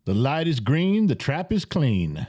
The light is green, the trap is clean.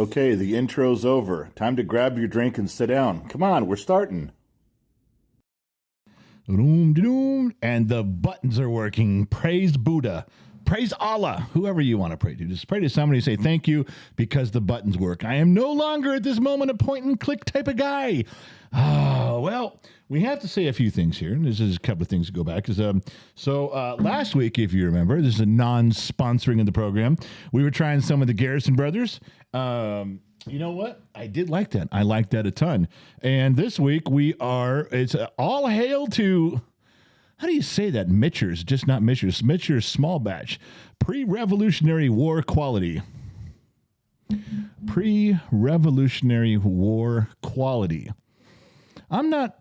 Okay, the intro's over. Time to grab your drink and sit down. Come on, we're starting. And the buttons are working. Praise Buddha. Praise Allah. Whoever you want to pray to. Just pray to somebody and say thank you because the buttons work. I am no longer at this moment a point and click type of guy. Well, we have to say a few things here. This is a couple of things to go back. Last week, if you remember, this is a non-sponsoring of the program. We were trying some of the Garrison Brothers. You know what? I did like that. I liked that a ton. And this week it's all hail to, how do you say that? Mitchers, just not Mitchers. Mitchers small batch. Pre-Revolutionary War quality. Pre-Revolutionary War quality. I'm not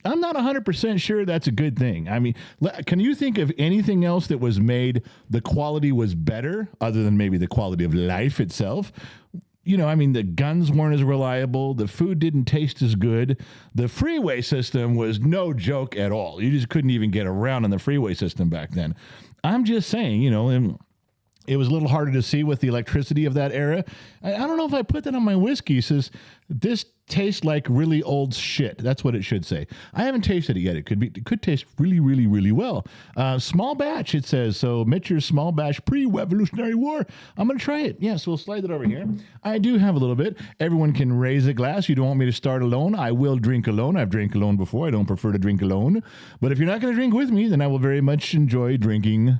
100% sure that's a good thing. I mean, can you think of anything else that was made, the quality was better, other than maybe the quality of life itself? You know, I mean, the guns weren't as reliable. The food didn't taste as good. The freeway system was no joke at all. You just couldn't even get around on the freeway system back then. I'm just saying, you know, and it was a little harder to see with the electricity of that era. I don't know if I put that on my whiskey. It says, this tastes like really old shit. That's what it should say. I haven't tasted it yet. It could taste really, really, really well. Small batch, it says. So Mitchell's small batch pre-Revolutionary War. I'm going to try it. Yeah, so we'll slide it over here. I do have a little bit. Everyone can raise a glass. You don't want me to start alone. I will drink alone. I've drank alone before. I don't prefer to drink alone. But if you're not going to drink with me, then I will very much enjoy drinking,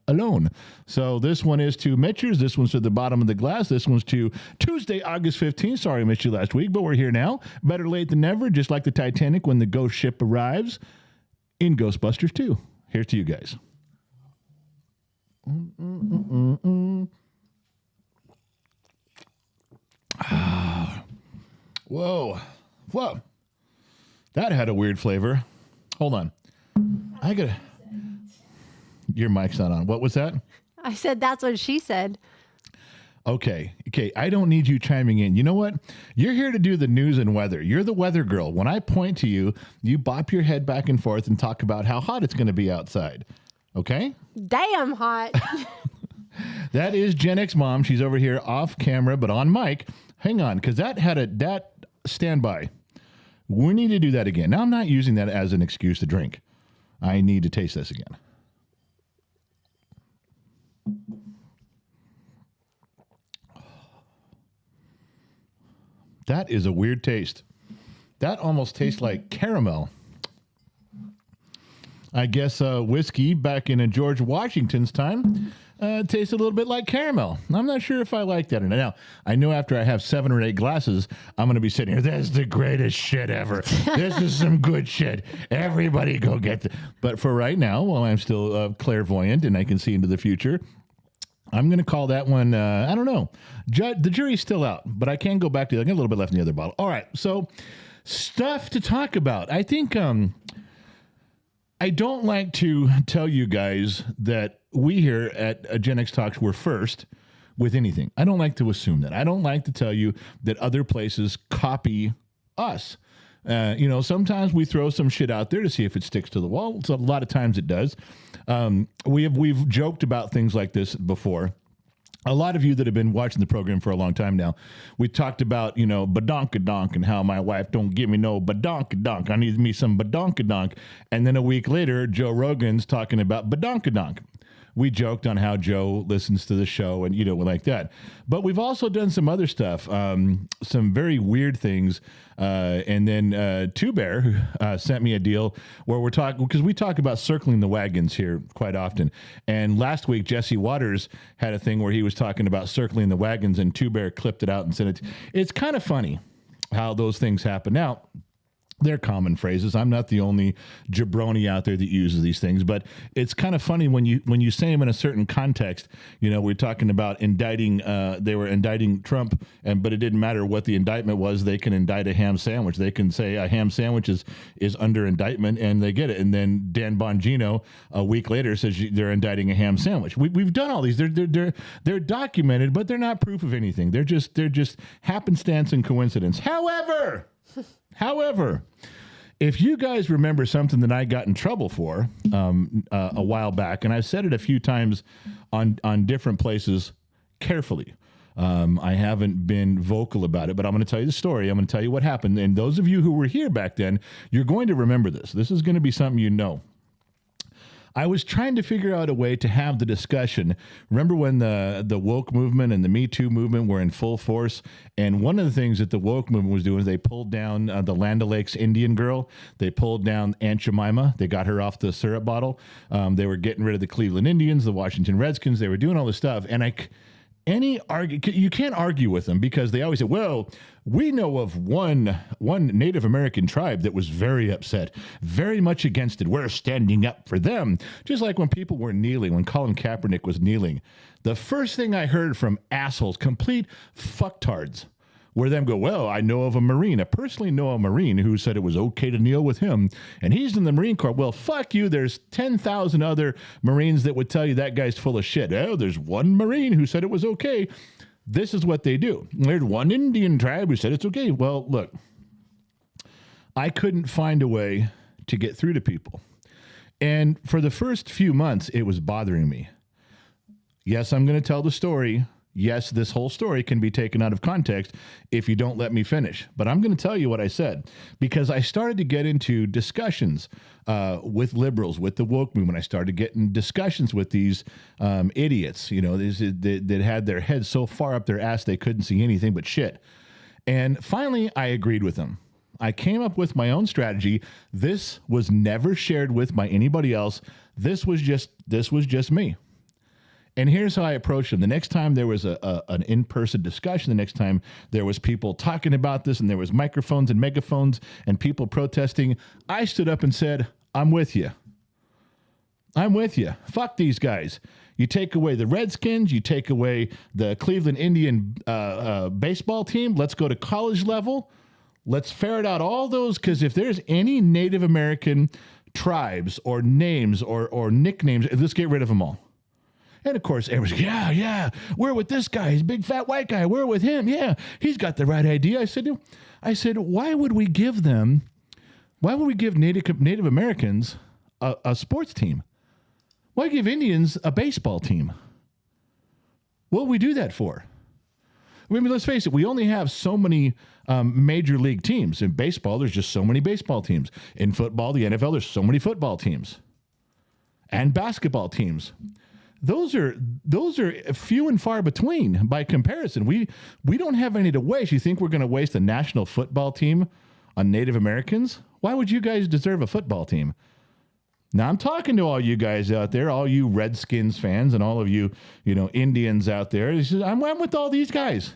alone. So this one is to Mitchell's. This one's to the bottom of the glass. This one's to Tuesday, August 15th. Sorry I missed you last week, but we're here now. Better late than never, just like the Titanic when the ghost ship arrives in Ghostbusters 2. Here's to you guys. Whoa. That had a weird flavor. Hold on. Your mic's not on. What was that? I said that's what she said. Okay. I don't need you chiming in. You know what? You're here to do the news and weather. You're the weather girl. When I point to you, you bop your head back and forth and talk about how hot it's going to be outside. Okay? Damn hot. That is Gen X Mom. She's over here off camera, but on mic. Hang on, because that standby. We need to do that again. Now, I'm not using that as an excuse to drink. I need to taste this again. That is a weird taste. That almost tastes like caramel. I guess whiskey back in George Washington's time tastes a little bit like caramel. I'm not sure if I like that or not. Now, I know after I have 7 or 8 glasses, I'm going to be sitting here, that's the greatest shit ever. This is some good shit. Everybody go get it. But for right now, while I'm still clairvoyant and I can see into the future, I'm going to call that one, I don't know. The jury's still out, but I can go back to it. I got a little bit left in the other bottle. All right, so stuff to talk about. I think I don't like to tell you guys that we here at Gen X Talks were first with anything. I don't like to assume that. I don't like to tell you that other places copy us. Sometimes we throw some shit out there to see if it sticks to the wall. So a lot of times it does. We've joked about things like this before. A lot of you that have been watching the program for a long time now, we talked about, badonkadonk and how my wife don't give me no badonkadonk. I need me some badonkadonk. And then a week later, Joe Rogan's talking about badonkadonk. We joked on how Joe listens to the show and, like that. But we've also done some other stuff, some very weird things. And then Two Bear sent me a deal where we're talking, because we talk about circling the wagons here quite often. And last week, Jesse Waters had a thing where he was talking about circling the wagons, and Two Bear clipped it out and said it's kind of funny how those things happen. Now, they're common phrases. I'm not the only jabroni out there that uses these things, but it's kind of funny when you say them in a certain context. We're talking about indicting. They were indicting Trump, but it didn't matter what the indictment was. They can indict a ham sandwich. They can say a ham sandwich is under indictment, and they get it. And then Dan Bongino a week later says they're indicting a ham sandwich. We've done all these. They're documented, but they're not proof of anything. They're just happenstance and coincidence. However, if you guys remember something that I got in trouble for a while back, and I've said it a few times on different places carefully, I haven't been vocal about it, but I'm going to tell you the story. I'm going to tell you what happened. And those of you who were here back then, you're going to remember this. This is going to be something you know. I was trying to figure out a way to have the discussion. Remember when the woke movement and the Me Too movement were in full force? And one of the things that the woke movement was doing is they pulled down the Land O'Lakes Indian girl. They pulled down Aunt Jemima. They got her off the syrup bottle. They were getting rid of the Cleveland Indians, the Washington Redskins. They were doing all this stuff. And you can't argue with them because they always say, well, we know of one Native American tribe that was very upset, very much against it. We're standing up for them. Just like when people were kneeling, when Colin Kaepernick was kneeling, the first thing I heard from assholes, complete fucktards, were them go, well, I know of a Marine. I personally know a Marine who said it was okay to kneel with him, and he's in the Marine Corps. Well, fuck you. There's 10,000 other Marines that would tell you that guy's full of shit. Oh, there's one Marine who said it was okay. This is what they do. There's one Indian tribe who said it's okay. Well, look, I couldn't find a way to get through to people. And for the first few months, it was bothering me. Yes, I'm going to tell the story. Yes, this whole story can be taken out of context if you don't let me finish. But I'm going to tell you what I said because I started to get into discussions with liberals, with the woke movement. I started getting discussions with these idiots, that had their heads so far up their ass they couldn't see anything but shit. And finally, I agreed with them. I came up with my own strategy. This was never shared with by anybody else. This was just me. And here's how I approached them. The next time there was an in-person discussion, the next time there was people talking about this and there was microphones and megaphones and people protesting, I stood up and said, I'm with you. I'm with you. Fuck these guys. You take away the Redskins, you take away the Cleveland Indian baseball team. Let's go to college level. Let's ferret out all those, because if there's any Native American tribes or names or nicknames, let's get rid of them all. And of course, everyone's like, yeah, we're with this guy. He's a big fat white guy. We're with him. Yeah, he's got the right idea. I said, why would we give Native Americans a sports team? Why give Indians a baseball team? What would we do that for? I mean, let's face it. We only have so many major league teams. In baseball, there's just so many baseball teams. In football, the NFL, there's so many football teams. And basketball teams. Those are few and far between by comparison. We don't have any to waste. You think we're going to waste a national football team on Native Americans? Why would you guys deserve a football team? Now I'm talking to all you guys out there, all you Redskins fans and all of you, Indians out there. I'm with all these guys.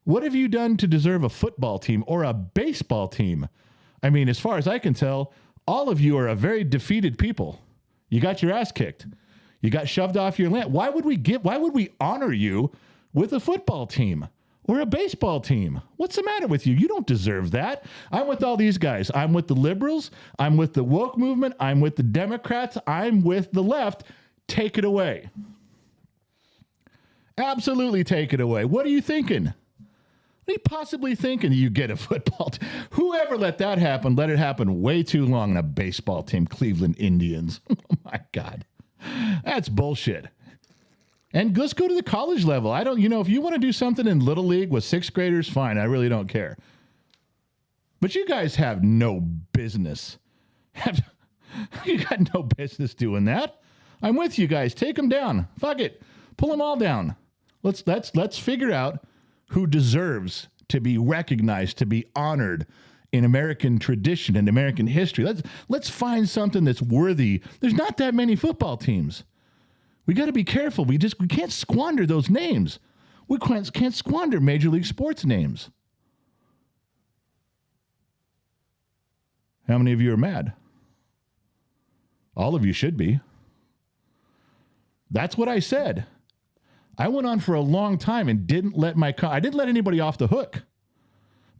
What have you done to deserve a football team or a baseball team? I mean, as far as I can tell, all of you are a very defeated people. You got your ass kicked. You got shoved off your land. Why would we honor you with a football team or a baseball team? What's the matter with you? You don't deserve that. I'm with all these guys. I'm with the liberals. I'm with the woke movement. I'm with the Democrats. I'm with the left. Take it away. Absolutely take it away. What are you thinking? What are you possibly thinking you get a football team? Whoever let that happen, let it happen way too long in a baseball team, Cleveland Indians. Oh, my God. That's bullshit. And let's go to the college level. If you want to do something in Little League with sixth graders, fine. I really don't care. But you guys have no business. You got no business doing that. I'm with you guys. Take them down. Fuck it. Pull them all down. Let's figure out who deserves to be recognized, to be honored in American tradition and American history. Let's find something that's worthy. There's not that many football teams. We got to be careful. We can't squander those names. We can't squander Major League Sports names. How many of you are mad? All of you should be. That's what I said. I went on for a long time and didn't let anybody off the hook.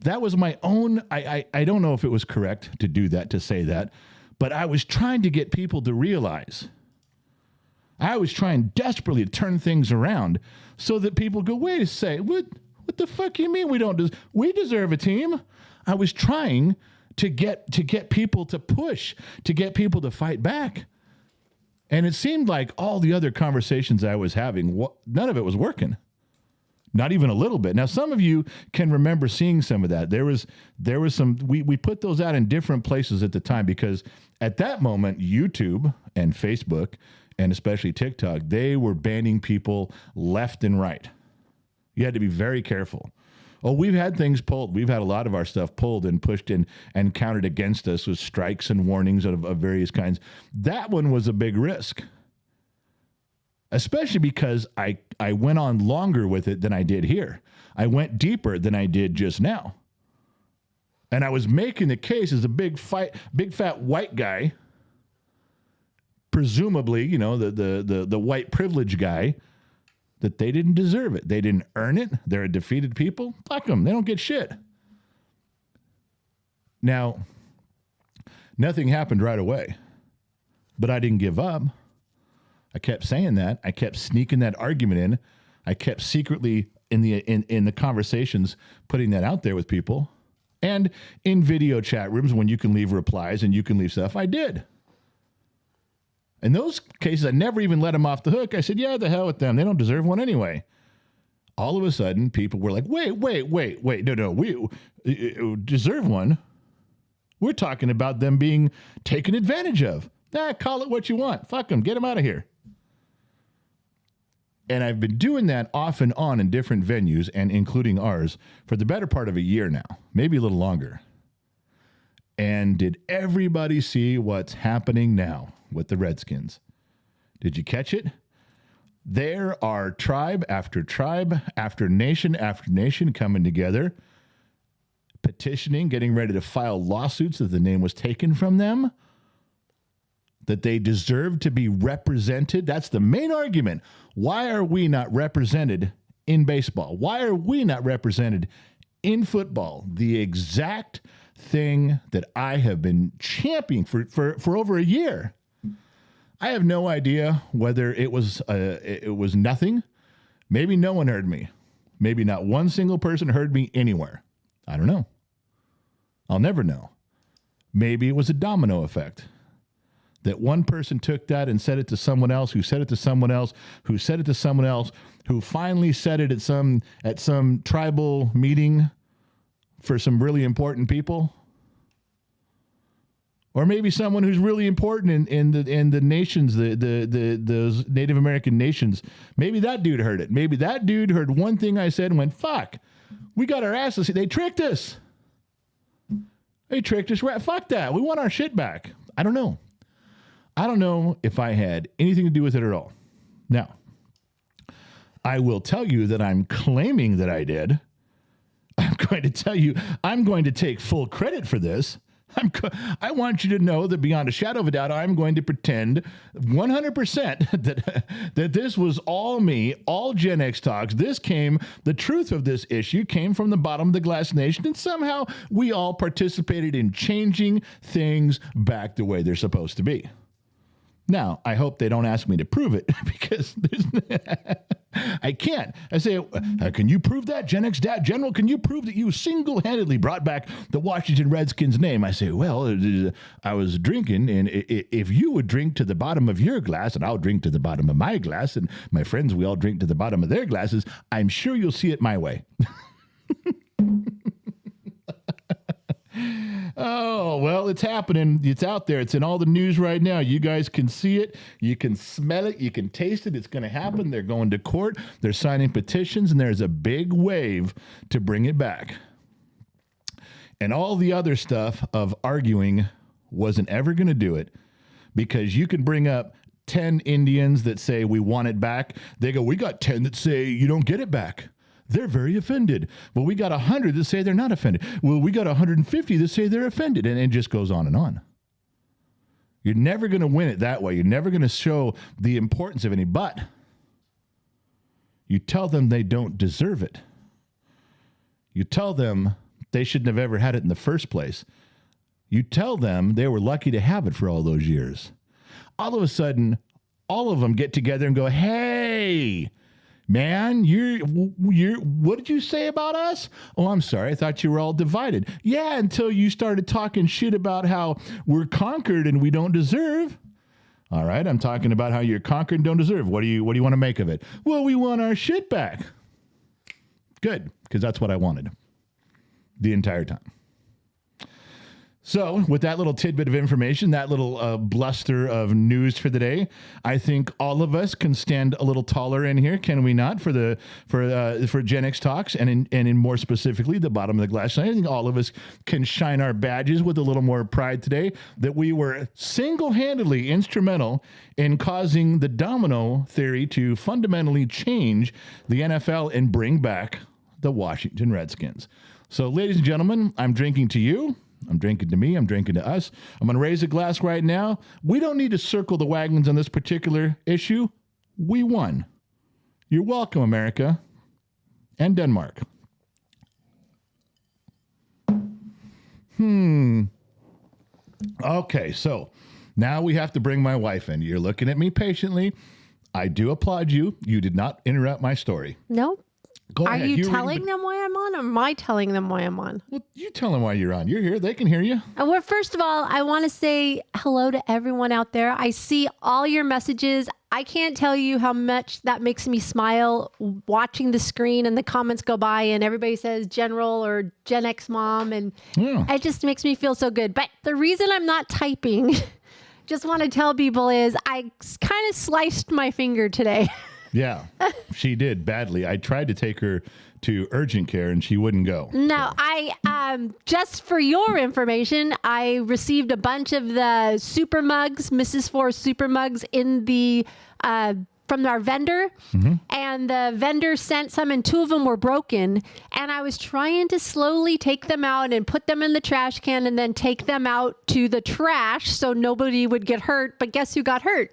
That was my own, I don't know if it was correct to do that, to say that, but I was trying to get people to realize. I was trying desperately to turn things around so that people go, wait a second, what the fuck you mean we deserve a team? I was trying to get people to push, to get people to fight back. And it seemed like all the other conversations I was having, none of it was working. Not even a little bit. Now, some of you can remember seeing some of that. There was some, we put those out in different places at the time because at that moment, YouTube and Facebook and especially TikTok, they were banning people left and right. You had to be very careful. Oh, we've had things pulled. We've had a lot of our stuff pulled and pushed in and counted against us with strikes and warnings of various kinds. That one was a big risk. Especially because I went on longer with it than I did here. I went deeper than I did just now. And I was making the case as a big fat white guy, presumably, the white privilege guy, that they didn't deserve it. They didn't earn it. They're a defeated people. Fuck them. They don't get shit. Now, nothing happened right away, but I didn't give up. I kept saying that. I kept sneaking that argument in. I kept secretly in the conversations putting that out there with people. And in video chat rooms when you can leave replies and you can leave stuff, I did. In those cases, I never even let them off the hook. I said, yeah, the hell with them. They don't deserve one anyway. All of a sudden, people were like, wait. No, we deserve one. We're talking about them being taken advantage of. Call it what you want. Fuck them. Get them out of here. And I've been doing that off and on in different venues, and including ours, for the better part of a year now, maybe a little longer. And did everybody see what's happening now with the Redskins? Did you catch it? There are tribe after nation coming together, petitioning, getting ready to file lawsuits that the name was taken from them, that they deserve to be represented. That's the main argument. Why are we not represented in baseball? Why are we not represented in football? The exact thing that I have been championing for over a year. I have no idea whether it was nothing. Maybe no one heard me. Maybe not one single person heard me anywhere. I don't know. I'll never know. Maybe it was a domino effect. That one person took that and said it to someone else, who said it to someone else, who said it to someone else, who finally said it at some tribal meeting for some really important people. Or maybe someone who's really important in the nations, those Native American nations. Maybe that dude heard it. Maybe that dude heard one thing I said and went, fuck, we got our asses. They tricked us. They tricked us. Fuck that. We want our shit back. I don't know. I don't know if I had anything to do with it at all. Now, I will tell you that I'm claiming that I did. I'm going to tell you, I'm going to take full credit for this. I want you to know that beyond a shadow of a doubt, I'm going to pretend 100% that this was all me, all Gen X talks. The truth of this issue came from the bottom of the glass nation, and somehow we all participated in changing things back the way they're supposed to be. Now, I hope they don't ask me to prove it because I can't. I say, can you prove that, Gen X Dad General? Can you prove that you single-handedly brought back the Washington Redskins name? I say, well, I was drinking, and if you would drink to the bottom of your glass, and I'll drink to the bottom of my glass, and my friends, we all drink to the bottom of their glasses, I'm sure you'll see it my way. Oh, well, it's happening. It's out there. It's in all the news right now. You guys can see it. You can smell it. You can taste it. It's going to happen. They're going to court. They're signing petitions, and there's a big wave to bring it back. And all the other stuff of arguing wasn't ever going to do it, because you can bring up 10 Indians that say we want it back. They go, we got 10 that say you don't get it back. They're very offended. Well, we got 100 that say they're not offended. Well, we got 150 that say they're offended. And it just goes on and on. You're never going to win it that way. You're never going to show the importance of any, but you tell them they don't deserve it. You tell them they shouldn't have ever had it in the first place. You tell them they were lucky to have it for all those years. All of a sudden, all of them get together and go, hey, man, you're. What did you say about us? Oh, I'm sorry. I thought you were all divided. Yeah, until you started talking shit about how we're conquered and we don't deserve. All right, I'm talking about how you're conquered and don't deserve. What do you want to make of it? Well, we want our shit back. Good, because that's what I wanted the entire time. So with that little tidbit of information, that little bluster of news for the day, I think all of us can stand a little taller in here, can we not? For Gen X Talks, and in more specifically the bottom of the glass. I think all of us can shine our badges with a little more pride today that we were single-handedly instrumental in causing the domino theory to fundamentally change the NFL and bring back the Washington Redskins. So, ladies and gentlemen, I'm drinking to you. I'm drinking to me. I'm drinking to us. I'm going to raise a glass right now. We don't need to circle the wagons on this particular issue. We won. You're welcome, America and Denmark. Okay, so now we have to bring my wife in. You're looking at me patiently. I do applaud you. You did not interrupt my story. Nope. Go Are ahead. you telling them why I'm on, or am I telling them why I'm on? Well, you tell them why you're on. You're here. They can hear you. Well, first of all, I want to say hello to everyone out there. I see all your messages. I can't tell you how much that makes me smile watching the screen and the comments go by and everybody says General or Gen X Mom. And it just makes me feel so good. But the reason I'm not typing, just want to tell people, is I kind of sliced my finger today. Yeah, she did badly. I tried to take her to urgent care and she wouldn't go. No, I just for your information, I received a bunch of the super mugs, Mrs. Four super mugs in the from our vendor, and the vendor sent some, and 2 of them were broken. And I was trying to slowly take them out and put them in the trash can, and then take them out to the trash so nobody would get hurt. But guess who got hurt?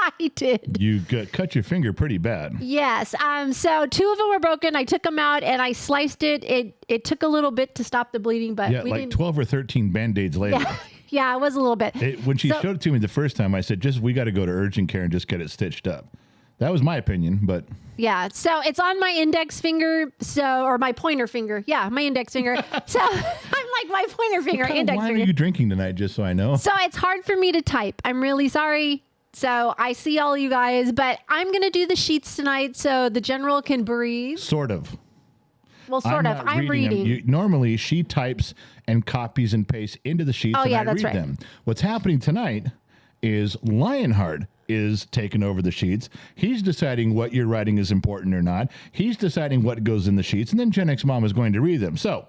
I did. You cut your finger pretty bad. Yes. So 2 of them were broken. I took them out and I sliced it. It took a little bit to stop the bleeding, but yeah, like 12 or 13 Band-Aids later. Yeah, it was a little bit. When she showed it to me the first time, I said, we got to go to urgent care and just get it stitched up. That was my opinion, but... Yeah, so it's on my index finger, or my pointer finger. Yeah, my index finger. So I'm like my pointer finger, what kind index of wine finger. are you drinking tonight, just so I know? So it's hard for me to type. I'm really sorry. So I see all you guys, but I'm going to do the sheets tonight so the General can breathe. Sort of. Well, sort of. I'm reading. Normally, she types and copies and pastes into the sheets, and I read them. What's happening tonight is Lionheart is taking over the sheets. He's deciding what you're writing is important or not. He's deciding what goes in the sheets, and then Gen X Mom is going to read them. So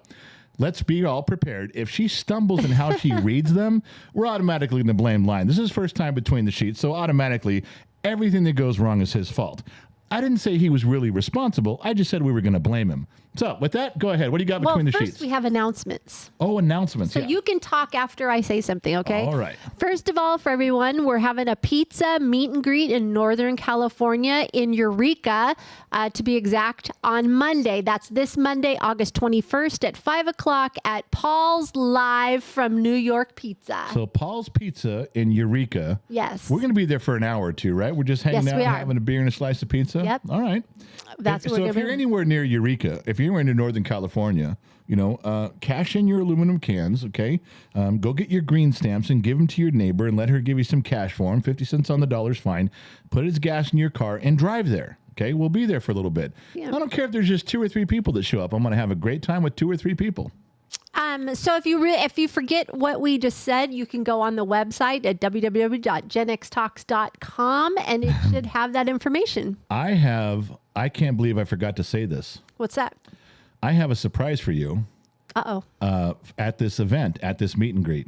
let's be all prepared. If she stumbles in how she reads them, we're automatically going to blame Lion. This is first time between the sheets, so automatically everything that goes wrong is his fault. I didn't say he was really responsible. I just said we were going to blame him. So with that, go ahead. What do you got between the sheets? Well, first we have announcements. Oh, announcements. So you can talk after I say something, okay? All right. First of all, for everyone, we're having a pizza meet and greet in Northern California in Eureka, to be exact, on Monday. That's this Monday, August 21st at 5 o'clock at Paul's Live from New York Pizza. So Paul's Pizza in Eureka. Yes. We're going to be there for an hour or two, right? We're just hanging out, having a beer and a slice of pizza? Yep. All right. So if you're anywhere near Eureka, if you're anywhere near Northern California, cash in your aluminum cans, okay? Go get your green stamps and give them to your neighbor and let her give you some cash for them. 50 cents on the dollar's fine. Put his gas in your car and drive there. Okay, we'll be there for a little bit. Yeah. I don't care if there's just 2 or 3 people that show up. I'm going to have a great time with 2 or 3 people. So if you forget what we just said, you can go on the website at www.genxtalks.com and it should have that information. I can't believe I forgot to say this. What's that? I have a surprise for you. At this event, at this meet and greet.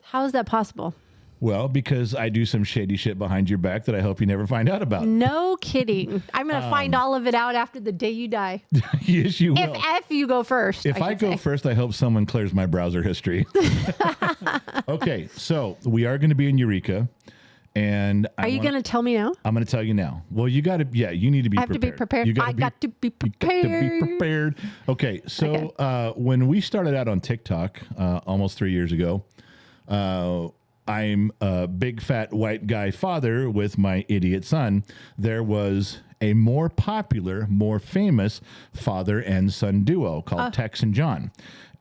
How is that possible? Well, because I do some shady shit behind your back that I hope you never find out about. No kidding. I'm going to find all of it out after the day you die. Yes, you will. If you go first. If I go first, I hope someone clears my browser history. Okay, so we are going to be in Eureka. And are you going to tell me now? I'm going to tell you now. Well, you got to, you need to be prepared. I have to be prepared. I got to be prepared. You got to be prepared. Okay, so when we started out on TikTok almost 3 years ago, I'm a big fat white guy father with my idiot son. There was a more popular, more famous father and son duo called Tex and John.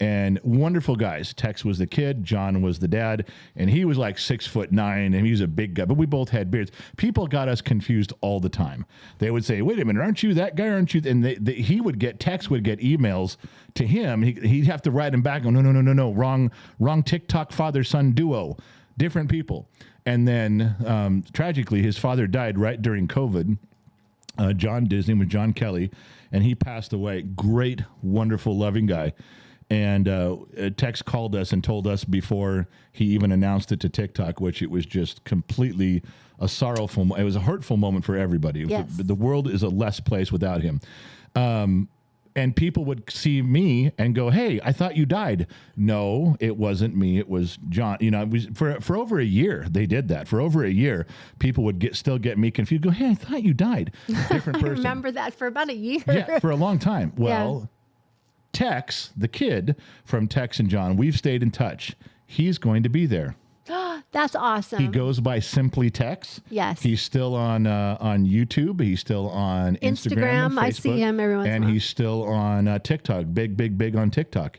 And wonderful guys. Tex was the kid, John was the dad, and he was like 6'9", and he was a big guy, but we both had beards. People got us confused all the time. They would say, wait a minute, aren't you that guy, aren't you? And Tex would get emails to him. He'd have to write him back, no, wrong TikTok father-son duo, different people. And then, tragically, his father died right during COVID. John Disney with John Kelly, and he passed away. Great, wonderful, loving guy. And Tex called us and told us before he even announced it to TikTok, which it was just completely a sorrowful, it was a hurtful moment for everybody. Yes. The world is a less place without him. And people would see me and go, hey, I thought you died. No, it wasn't me. It was John. You know, it was for over a year, they did that. For over a year, people would still get me confused. Go, hey, I thought you died. Different person. I remember that for about a year. Yeah, for a long time. Well, Tex, the kid from Tex and John, we've stayed in touch. He's going to be there. That's awesome. He goes by Simply Tex. Yes. He's still on YouTube. He's still on Instagram and Facebook, I see him every once in a and while. he's still on TikTok. Big on TikTok.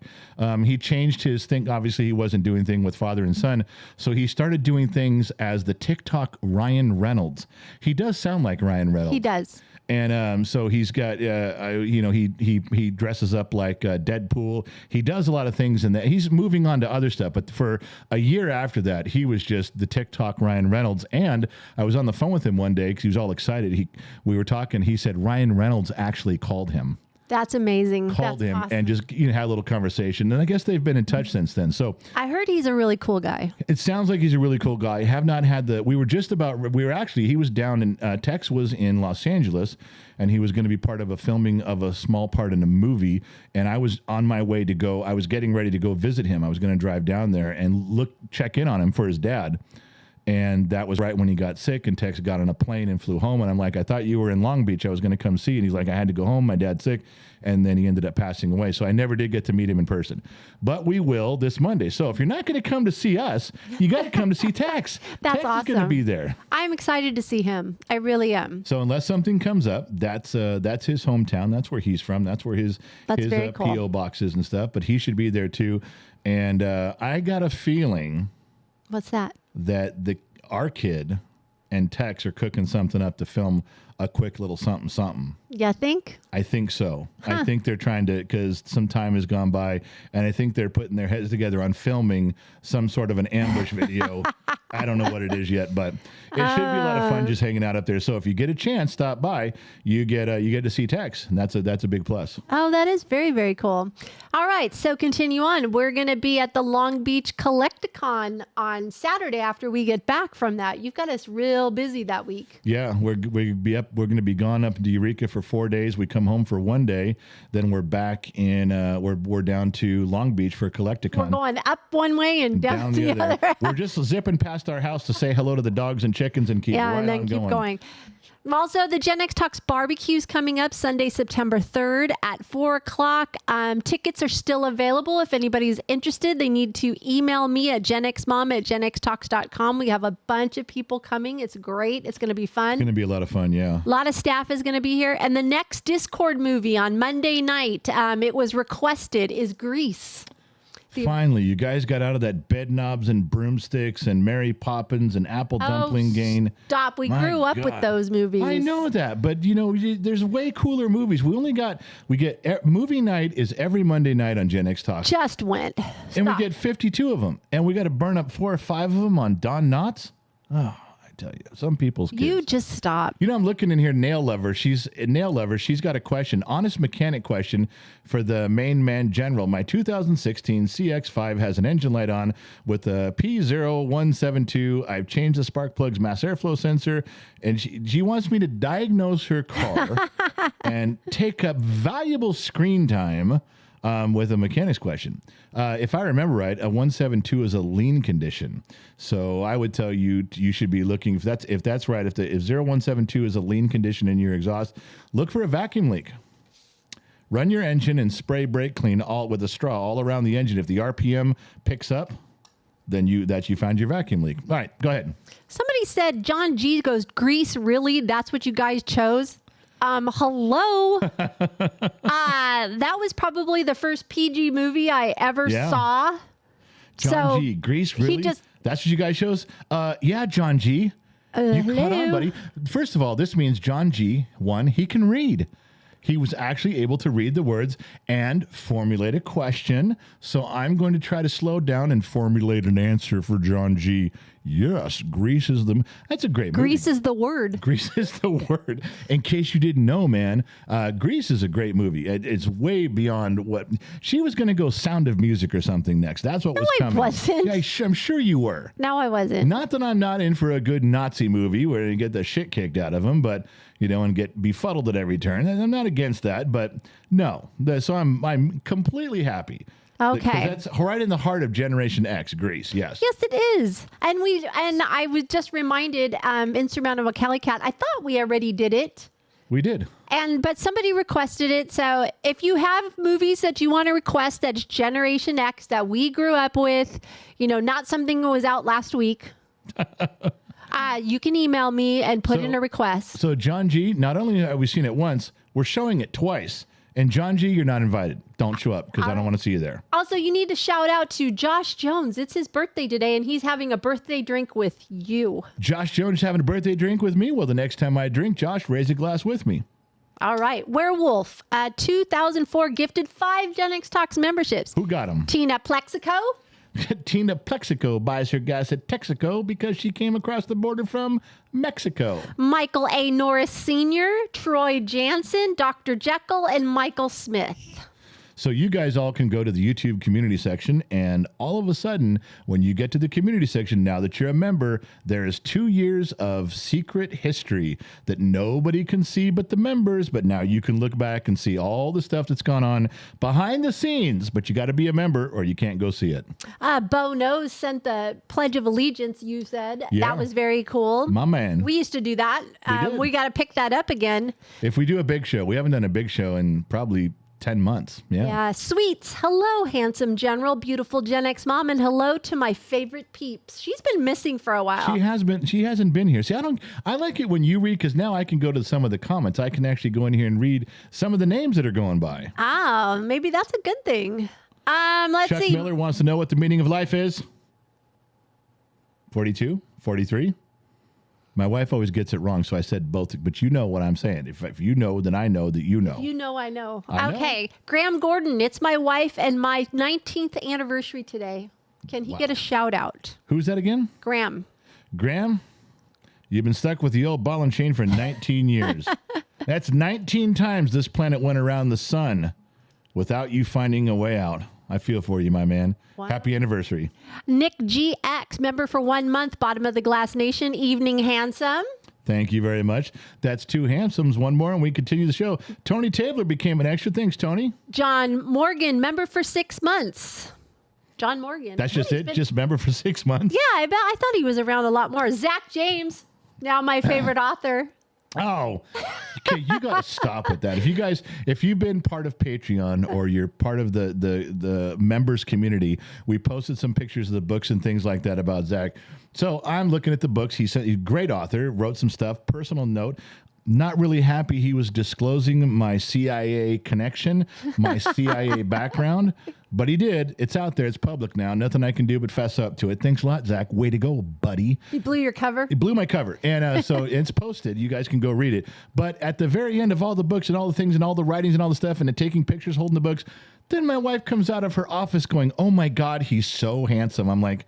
He changed his thing. Obviously, he wasn't doing anything with father and son, so he started doing things as the TikTok Ryan Reynolds. He does sound like Ryan Reynolds. He does. And so he's got, he dresses up like Deadpool. He does a lot of things in that. He's moving on to other stuff. But for a year after that, he was just the TikTok Ryan Reynolds. And I was on the phone with him one day because he was all excited. We were talking. He said Ryan Reynolds actually called him. That's amazing. Called That's him awesome. and just had a little conversation. And I guess they've been in touch since then. So I heard he's a really cool guy. it sounds like he's a really cool guy. Have not had he was down in, Tex was in Los Angeles, and he was going to be part of a filming of a small part in a movie. And I was on my way to go, I was getting ready to go visit him. I was going to drive down there and check in on him for his dad. And that was right when he got sick, and Tex got on a plane and flew home. And I'm like, I thought you were in Long Beach. I was going to come see. And he's like, I had to go home. My dad's sick. And then he ended up passing away. So I never did get to meet him in person. But we will this Monday. So if you're not going to come to see us, you got to come to see Tex. That's Tex awesome. is going to be there. I'm excited to see him. I really am. So unless something comes up, that's his hometown. That's where he's from. That's where his very cool. P.O. box is and stuff. But he should be there too. And I got a feeling What's that? that our kid and Tex are cooking something up to film a quick little something. You think? I think so. I think they're trying to, because some time has gone by, and I think they're putting their heads together on filming some sort of an ambush video. I don't know what it is yet, but it should be a lot of fun just hanging out up there. So if you get a chance, stop by. You get to see Tex, and that's a big plus. Oh, that is very, very cool. All right, so continue on. We're going to be at the Long Beach Collecticon on Saturday after we get back from that. You've got us real busy that week. Yeah, we're going to be gone up to Eureka for 4 days. We come home for 1 day, then we're back in. We're down to Long Beach for Collecticon. We're going up one way and down the other. We're just zipping past our house to say hello to the dogs and chickens and keep right and then on keep going. Also, the Gen X Talks barbecue is coming up Sunday, September 3rd at 4 o'clock. Tickets are still available. If anybody's interested, they need to email me at genxmom@genxtalks.com. We have a bunch of people coming. It's great. It's going to be fun. It's going to be a lot of fun, yeah. A lot of staff is going to be here. And the next Discord movie on Monday night, it was requested, is Grease. Finally, you guys got out of that bed knobs and broomsticks and Mary Poppins and apple dumpling game. Stop. We My grew up with God. those movies. I know that, but there's way cooler movies. We get movie night is every Monday night on Gen X Talk. Just went. And we Stop. get 52 of them. And we got to burn up 4 or 5 of them on Don Knotts. Oh, I tell you, some people's kids. You just stop. I'm looking in here, Nail Lover. She's got a question, honest mechanic question for the main man general. My 2016 CX-5 has an engine light on with a P0172. I've changed the spark plug's mass airflow sensor, and she wants me to diagnose her car and take up valuable screen time with a mechanics question. If I remember right, a 172 is a lean condition. So I would tell you should be looking, if that's right, if 0172 is a lean condition in your exhaust, look for a vacuum leak. Run your engine and spray brake clean with a straw all around the engine. If the RPM picks up, then you found your vacuum leak. All right, go ahead. Somebody said John G goes, Grease, really? That's what you guys chose? Hello. That was probably the first PG movie I ever saw. John G. Grease, really? That's what you guys chose? Yeah, John G. You caught on, buddy. First of all, this means John G. One, he can read. He was actually able to read the words and formulate a question. So I'm going to try to slow down and formulate an answer for John G. Yes, Grease is that's a great movie. Grease is the word. Grease is the word. In case you didn't know, man, Grease is a great movie. It's way beyond what she was going to go Sound of Music or something next. That's what was coming. No, I wasn't. Yeah, I'm sure you were. No, I wasn't. Not that I'm not in for a good Nazi movie where you get the shit kicked out of them, but and get befuddled at every turn. And I'm not against that, but no. So I'm completely happy. Okay. That's right in the heart of Generation X, Grease. Yes. Yes, it is. And I was just reminded, Insurmountable Kelly Cat, I thought we already did it. We did. But somebody requested it. So if you have movies that you want to request that's Generation X that we grew up with, not something that was out last week, you can email me and put in a request. So John G., not only have we seen it once, we're showing it twice. And John G., you're not invited. Don't show up because I don't want to see you there. Also, you need to shout out to Josh Jones. It's his birthday today, and he's having a birthday drink with you. Josh Jones is having a birthday drink with me? Well, the next time I drink, Josh, raise a glass with me. All right. Werewolf, 2004 gifted 5 Gen X Talks memberships. Who got them? Tina Plexico. Tina Plexico buys her gas at Texaco because she came across the border from Mexico. Michael A. Norris Sr., Troy Jansen, Dr. Jekyll, and Michael Smith. So you guys all can go to the YouTube community section, and all of a sudden, when you get to the community section, now that you're a member, there is 2 years of secret history that nobody can see but the members, but now you can look back and see all the stuff that's gone on behind the scenes, but you got to be a member or you can't go see it. Bo Knows sent the Pledge of Allegiance, you said. Yeah. That was very cool. My man. We used to do that. We got to pick that up again. If we do a big show, we haven't done a big show in probably 10 months. Yeah. Sweets. Hello, handsome general, beautiful Gen X mom, and hello to my favorite peeps. She's been missing for a while. She hasn't been here. See, I like it when you read because now I can go to some of the comments. I can actually go in here and read some of the names that are going by. Oh, maybe that's a good thing. Let's see. Chuck Miller wants to know what the meaning of life is. 42, 43. My wife always gets it wrong, so I said both. But you know what I'm saying. If you know, then I know that you know. You know I know. I know. Okay. Graham Gordon, it's my wife and my 19th anniversary today. Can he get a shout out? Who's that again? Graham. Graham, you've been stuck with the old ball and chain for 19 years. That's 19 times this planet went around the sun without you finding a way out. I feel for you, my man. Wow. Happy anniversary. Nick GX, member for 1 month, bottom of the Glass Nation. Evening, handsome. Thank you very much. That's 2 handsomes, 1 more, and we continue the show. Tony Tabler became an extra. Thanks, Tony. John Morgan, member for 6 months. John Morgan. That's just it? Just member for 6 months? Yeah, I bet. I thought he was around a lot more. Zach James, now my favorite author. Oh, okay. You got to stop with that. If you've been part of Patreon or you're part of the members community, we posted some pictures of the books and things like that about Zach. So I'm looking at the books. He's a great author, wrote some stuff, personal note. Not really happy he was disclosing my CIA connection, my CIA background, but he did. It's out there. It's public now. Nothing I can do but fess up to it. Thanks a lot, Zach. Way to go, buddy. He blew your cover? He blew my cover. And so it's posted. You guys can go read it. But at the very end of all the books and all the things and all the writings and all the stuff and the taking pictures, holding the books, then my wife comes out of her office going, oh, my God, he's so handsome. I'm like,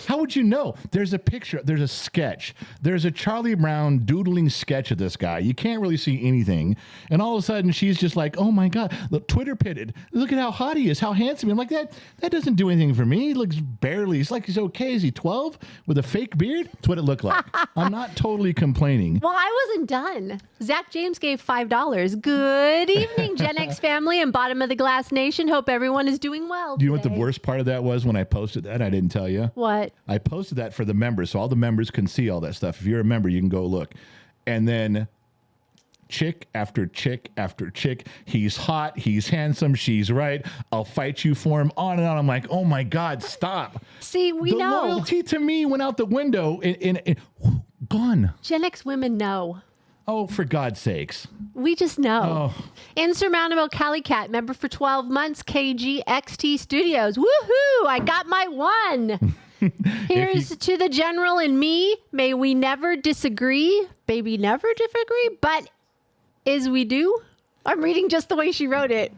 how would you know? There's a picture. There's a sketch. There's a Charlie Brown doodling sketch of this guy. You can't really see anything. And all of a sudden, she's just like, oh, my God. Look, Twitter pitted. Look at how hot he is, how handsome. I'm like, that doesn't do anything for me. He looks barely. It's like he's okay. Is he 12 with a fake beard? That's what it looked like. I'm not totally complaining. Well, I wasn't done. Zach James gave $5. Good evening, Gen X family and bottom of the Glass Nation. Hope everyone is doing well. Do you know what the worst part of that was when I posted that? I didn't tell you. What? I posted that for the members, so all the members can see all that stuff. If you're a member, you can go look. And then chick after chick after chick. He's hot. He's handsome. She's right. I'll fight you for him. On and on. I'm like, oh, my God, stop. See, we the know. The loyalty to me went out the window and gone. Gen X women know. Oh, for God's sakes. We just know. Oh. Insurmountable Cali Cat, member for 12 months, KGXT Studios. Woohoo! I got my one. Here's to the general and me. May we never disagree. Baby, never disagree. But as we do. I'm reading just the way she wrote it.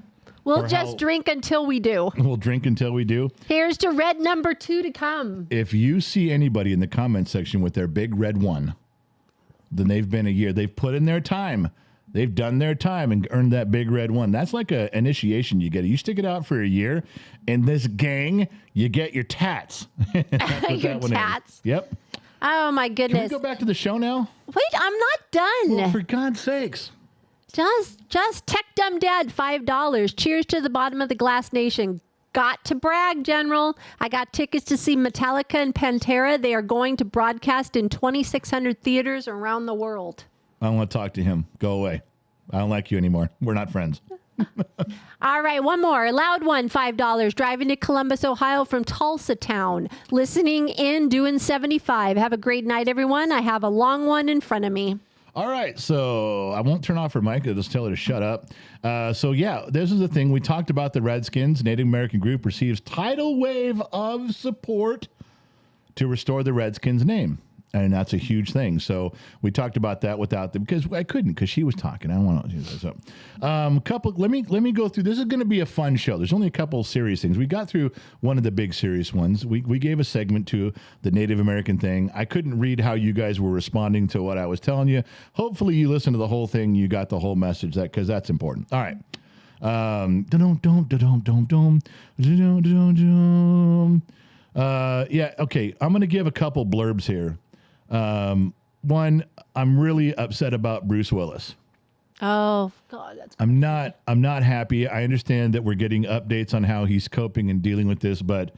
We'll just drink until we do. We'll drink until we do. Here's to red number 2 to come. If you see anybody in the comment section with their big red one, then they've been a year. They've put in their time. They've done their time and earned that big red one. That's like an initiation you get. You stick it out for a year. In this gang, you get your tats. Your tats? Yep. Oh, my goodness. Can we go back to the show now? Wait, I'm not done. Well, for God's sakes. Just Tech Dumb Dad, $5. Cheers to the bottom of the glass nation. Got to brag, General. I got tickets to see Metallica and Pantera. They are going to broadcast in 2,600 theaters around the world. I don't want to talk to him. Go away. I don't like you anymore. We're not friends. All right, one more. Loud one, $5. Driving to Columbus, Ohio from Tulsa Town. Listening in, doing 75. Have a great night, everyone. I have a long one in front of me. All right, so I won't turn off her mic. I'll just tell her to shut up. So, yeah, this is the thing. We talked about the Redskins. Native American group receives tidal wave of support to restore the Redskins name. And that's a huge thing. So we talked about that without them because I couldn't because she was talking. I don't want to do that. So, let me go through. This is going to be a fun show. There's only a couple of serious things. We got through one of the big serious ones. We gave a segment to the Native American thing. I couldn't read how you guys were responding to what I was telling you. Hopefully you listened to the whole thing. You got the whole message because that's important. All right. Yeah. Okay. I'm going to give a couple blurbs here. One, I'm really upset about Bruce Willis. Oh God, that's. I'm not happy. I understand that we're getting updates on how he's coping and dealing with this, but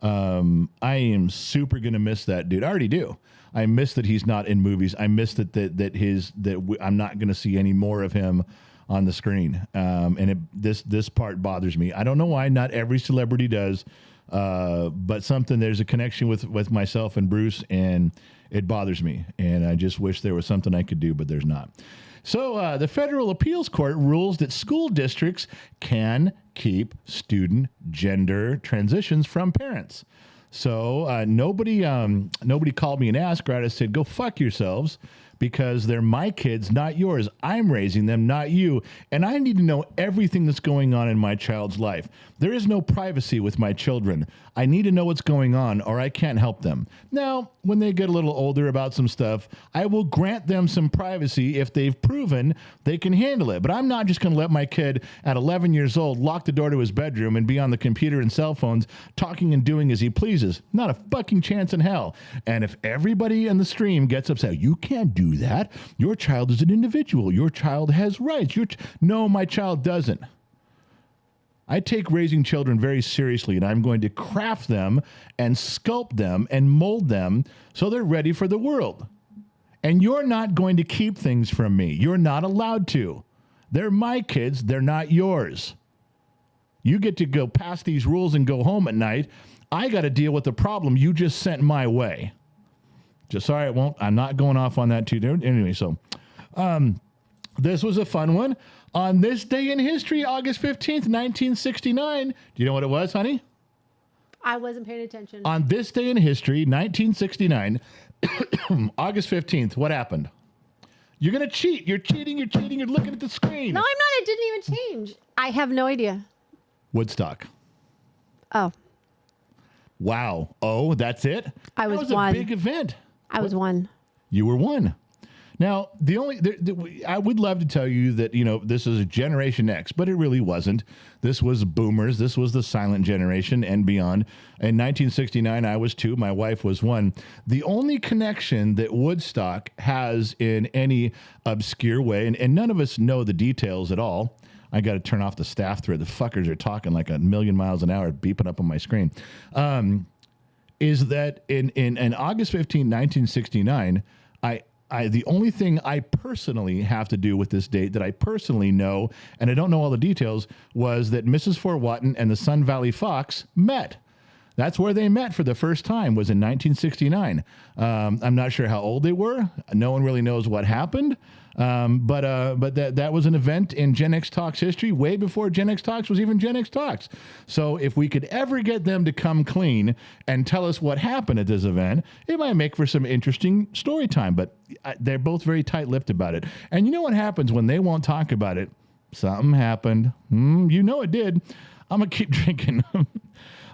I am super gonna miss that dude. I already do. I miss that he's not in movies. I miss that I'm not gonna see any more of him on the screen. This part bothers me. I don't know why. Not every celebrity does, but there's a connection with myself and Bruce, and it bothers me. And I just wish there was something I could do, but there's not. So the Federal Appeals Court rules that school districts can keep student gender transitions from parents. So nobody called me and asked, right? I said, go fuck yourselves, because they're my kids, not yours. I'm raising them, not you. And I need to know everything that's going on in my child's life. There is no privacy with my children. I need to know what's going on, or I can't help them. Now, when they get a little older about some stuff, I will grant them some privacy if they've proven they can handle it. But I'm not just going to let my kid at 11 years old lock the door to his bedroom and be on the computer and cell phones talking and doing as he pleases. Not a fucking chance in hell. And if everybody in the stream gets upset, you can't do that. Your child is an individual. Your child has rights. No, my child doesn't. I take raising children very seriously, and I'm going to craft them and sculpt them and mold them so they're ready for the world. And you're not going to keep things from me. You're not allowed to. They're my kids. They're not yours. You get to go past these rules and go home at night. I got to deal with the problem you just sent my way. Just sorry, I'm not going off on that too. Anyway, so this was a fun one. On this day in history, August 15th, 1969. Do you know what it was, honey? I wasn't paying attention. On this day in history, 1969, August 15th, what happened? You're going to cheat. You're cheating. You're looking at the screen. No, I'm not. It didn't even change. I have no idea. Woodstock. Oh. Wow. Oh, that's it? I was one. That was a big event. I was one. You were one. Now, I would love to tell you that, this is a Generation X, but it really wasn't. This was boomers. This was the silent generation and beyond. In 1969, I was 2. My wife was 1. The only connection that Woodstock has in any obscure way, and none of us know the details at all. I got to turn off the staff thread. The fuckers are talking like a million miles an hour, beeping up on my screen. Is that in August 15, 1969, the only thing I personally have to do with this date that I personally know, and I don't know all the details, was that Mrs. Fort Watton and the Sun Valley Fox met. That's where they met for the first time, was in 1969. I'm not sure how old they were. No one really knows what happened. But that was an event in Gen X Talks history way before Gen X Talks was even Gen X Talks. So if we could ever get them to come clean and tell us what happened at this event, it might make for some interesting story time. But they're both very tight-lipped about it. And you know what happens when they won't talk about it? Something happened. You know it did. I'm going to keep drinking.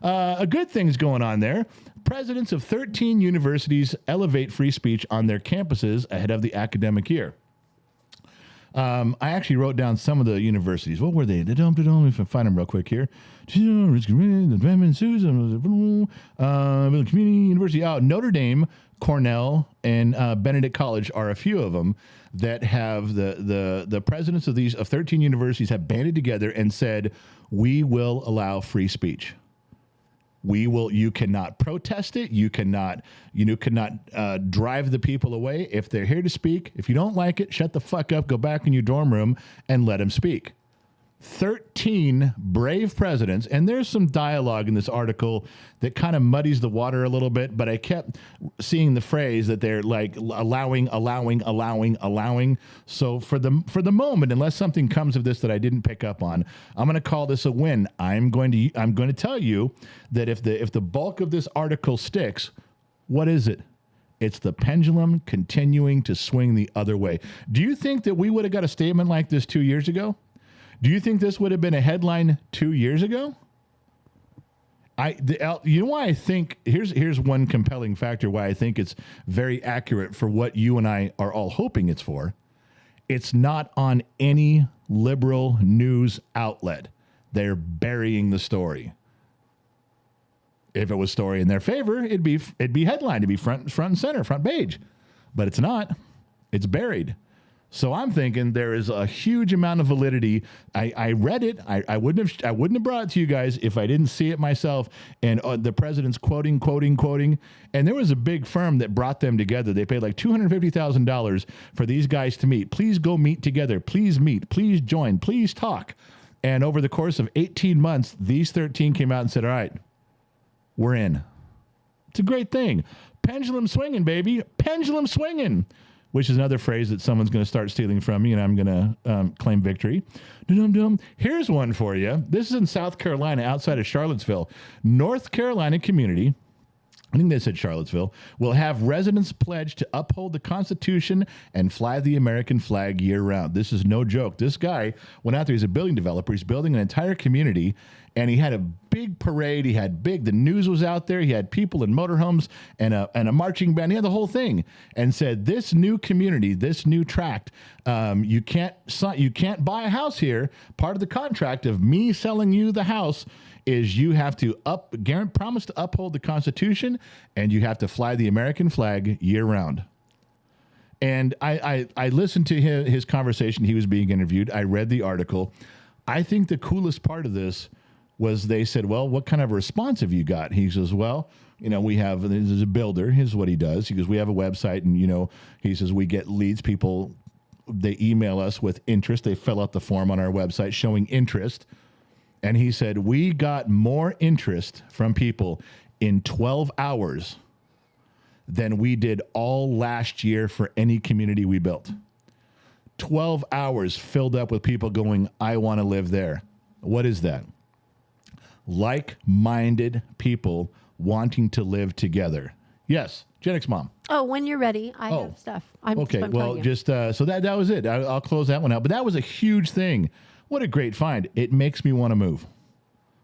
A good thing's going on there. Presidents of 13 universities elevate free speech on their campuses ahead of the academic year. I actually wrote down some of the universities. What were they? If I find them real quick here. Community University. Notre Dame, Cornell, and Benedict College are a few of them that have the presidents of 13 universities have banded together and said, we will allow free speech. You cannot protest it. You cannot drive the people away. If they're here to speak, if you don't like it, shut the fuck up, go back in your dorm room and let them speak. 13 brave presidents, and there's some dialogue in this article that kind of muddies the water a little bit, but I kept seeing the phrase that they're like allowing. So for the moment, unless something comes of this that I didn't pick up on, I'm going to call this a win. I'm going to tell you that if the bulk of this article sticks, what is it? It's the pendulum continuing to swing the other way. Do you think that we would have got a statement like this 2 years ago? Do you think this would have been a headline 2 years ago? You know why I think, here's one compelling factor why I think it's very accurate for what you and I are all hoping it's for. It's not on any liberal news outlet. They're burying the story. If it was story in their favor, it'd be headline, it'd be front and center, front page. But it's not. It's buried. So I'm thinking there is a huge amount of validity. I read it. I wouldn't have brought it to you guys if I didn't see it myself. And the president's quoting. And there was a big firm that brought them together. They paid like $250,000 for these guys to meet. Please go meet together. Please meet. Please join. Please talk. And over the course of 18 months, these 13 came out and said, all right, we're in. It's a great thing. Pendulum swinging, baby. Pendulum swinging. Which is another phrase that someone's going to start stealing from me, and I'm going to claim victory. Here's one for you. This is in South Carolina, outside of Charlottesville. North Carolina community, I think they said Charlottesville, will have residents pledge to uphold the Constitution and fly the American flag year-round. This is no joke. This guy went out there. He's a building developer. He's building an entire community, and he had a big parade. The news was out there. He had people in motorhomes and a marching band. He had the whole thing, and said, this new community, this new tract, you can't buy a house here. Part of the contract of me selling you the house is you have to promise to uphold the Constitution, and you have to fly the American flag year-round. And I listened to his conversation. He was being interviewed. I read the article. I think the coolest part of this was they said, well, what kind of a response have you got? He says, well, this is a builder. Here's what he does. He goes, we have a website, and, he says, we get leads. People, they email us with interest. They fill out the form on our website showing interest. And he said, we got more interest from people in 12 hours than we did all last year for any community we built. 12 hours filled up with people going, I want to live there. What is that? Like-minded people wanting to live together. Yes, Gen X Mom. Oh, when you're ready, I have stuff. Okay, well, just so that was it. I'll close that one out. But that was a huge thing. What a great find. It makes me want to move.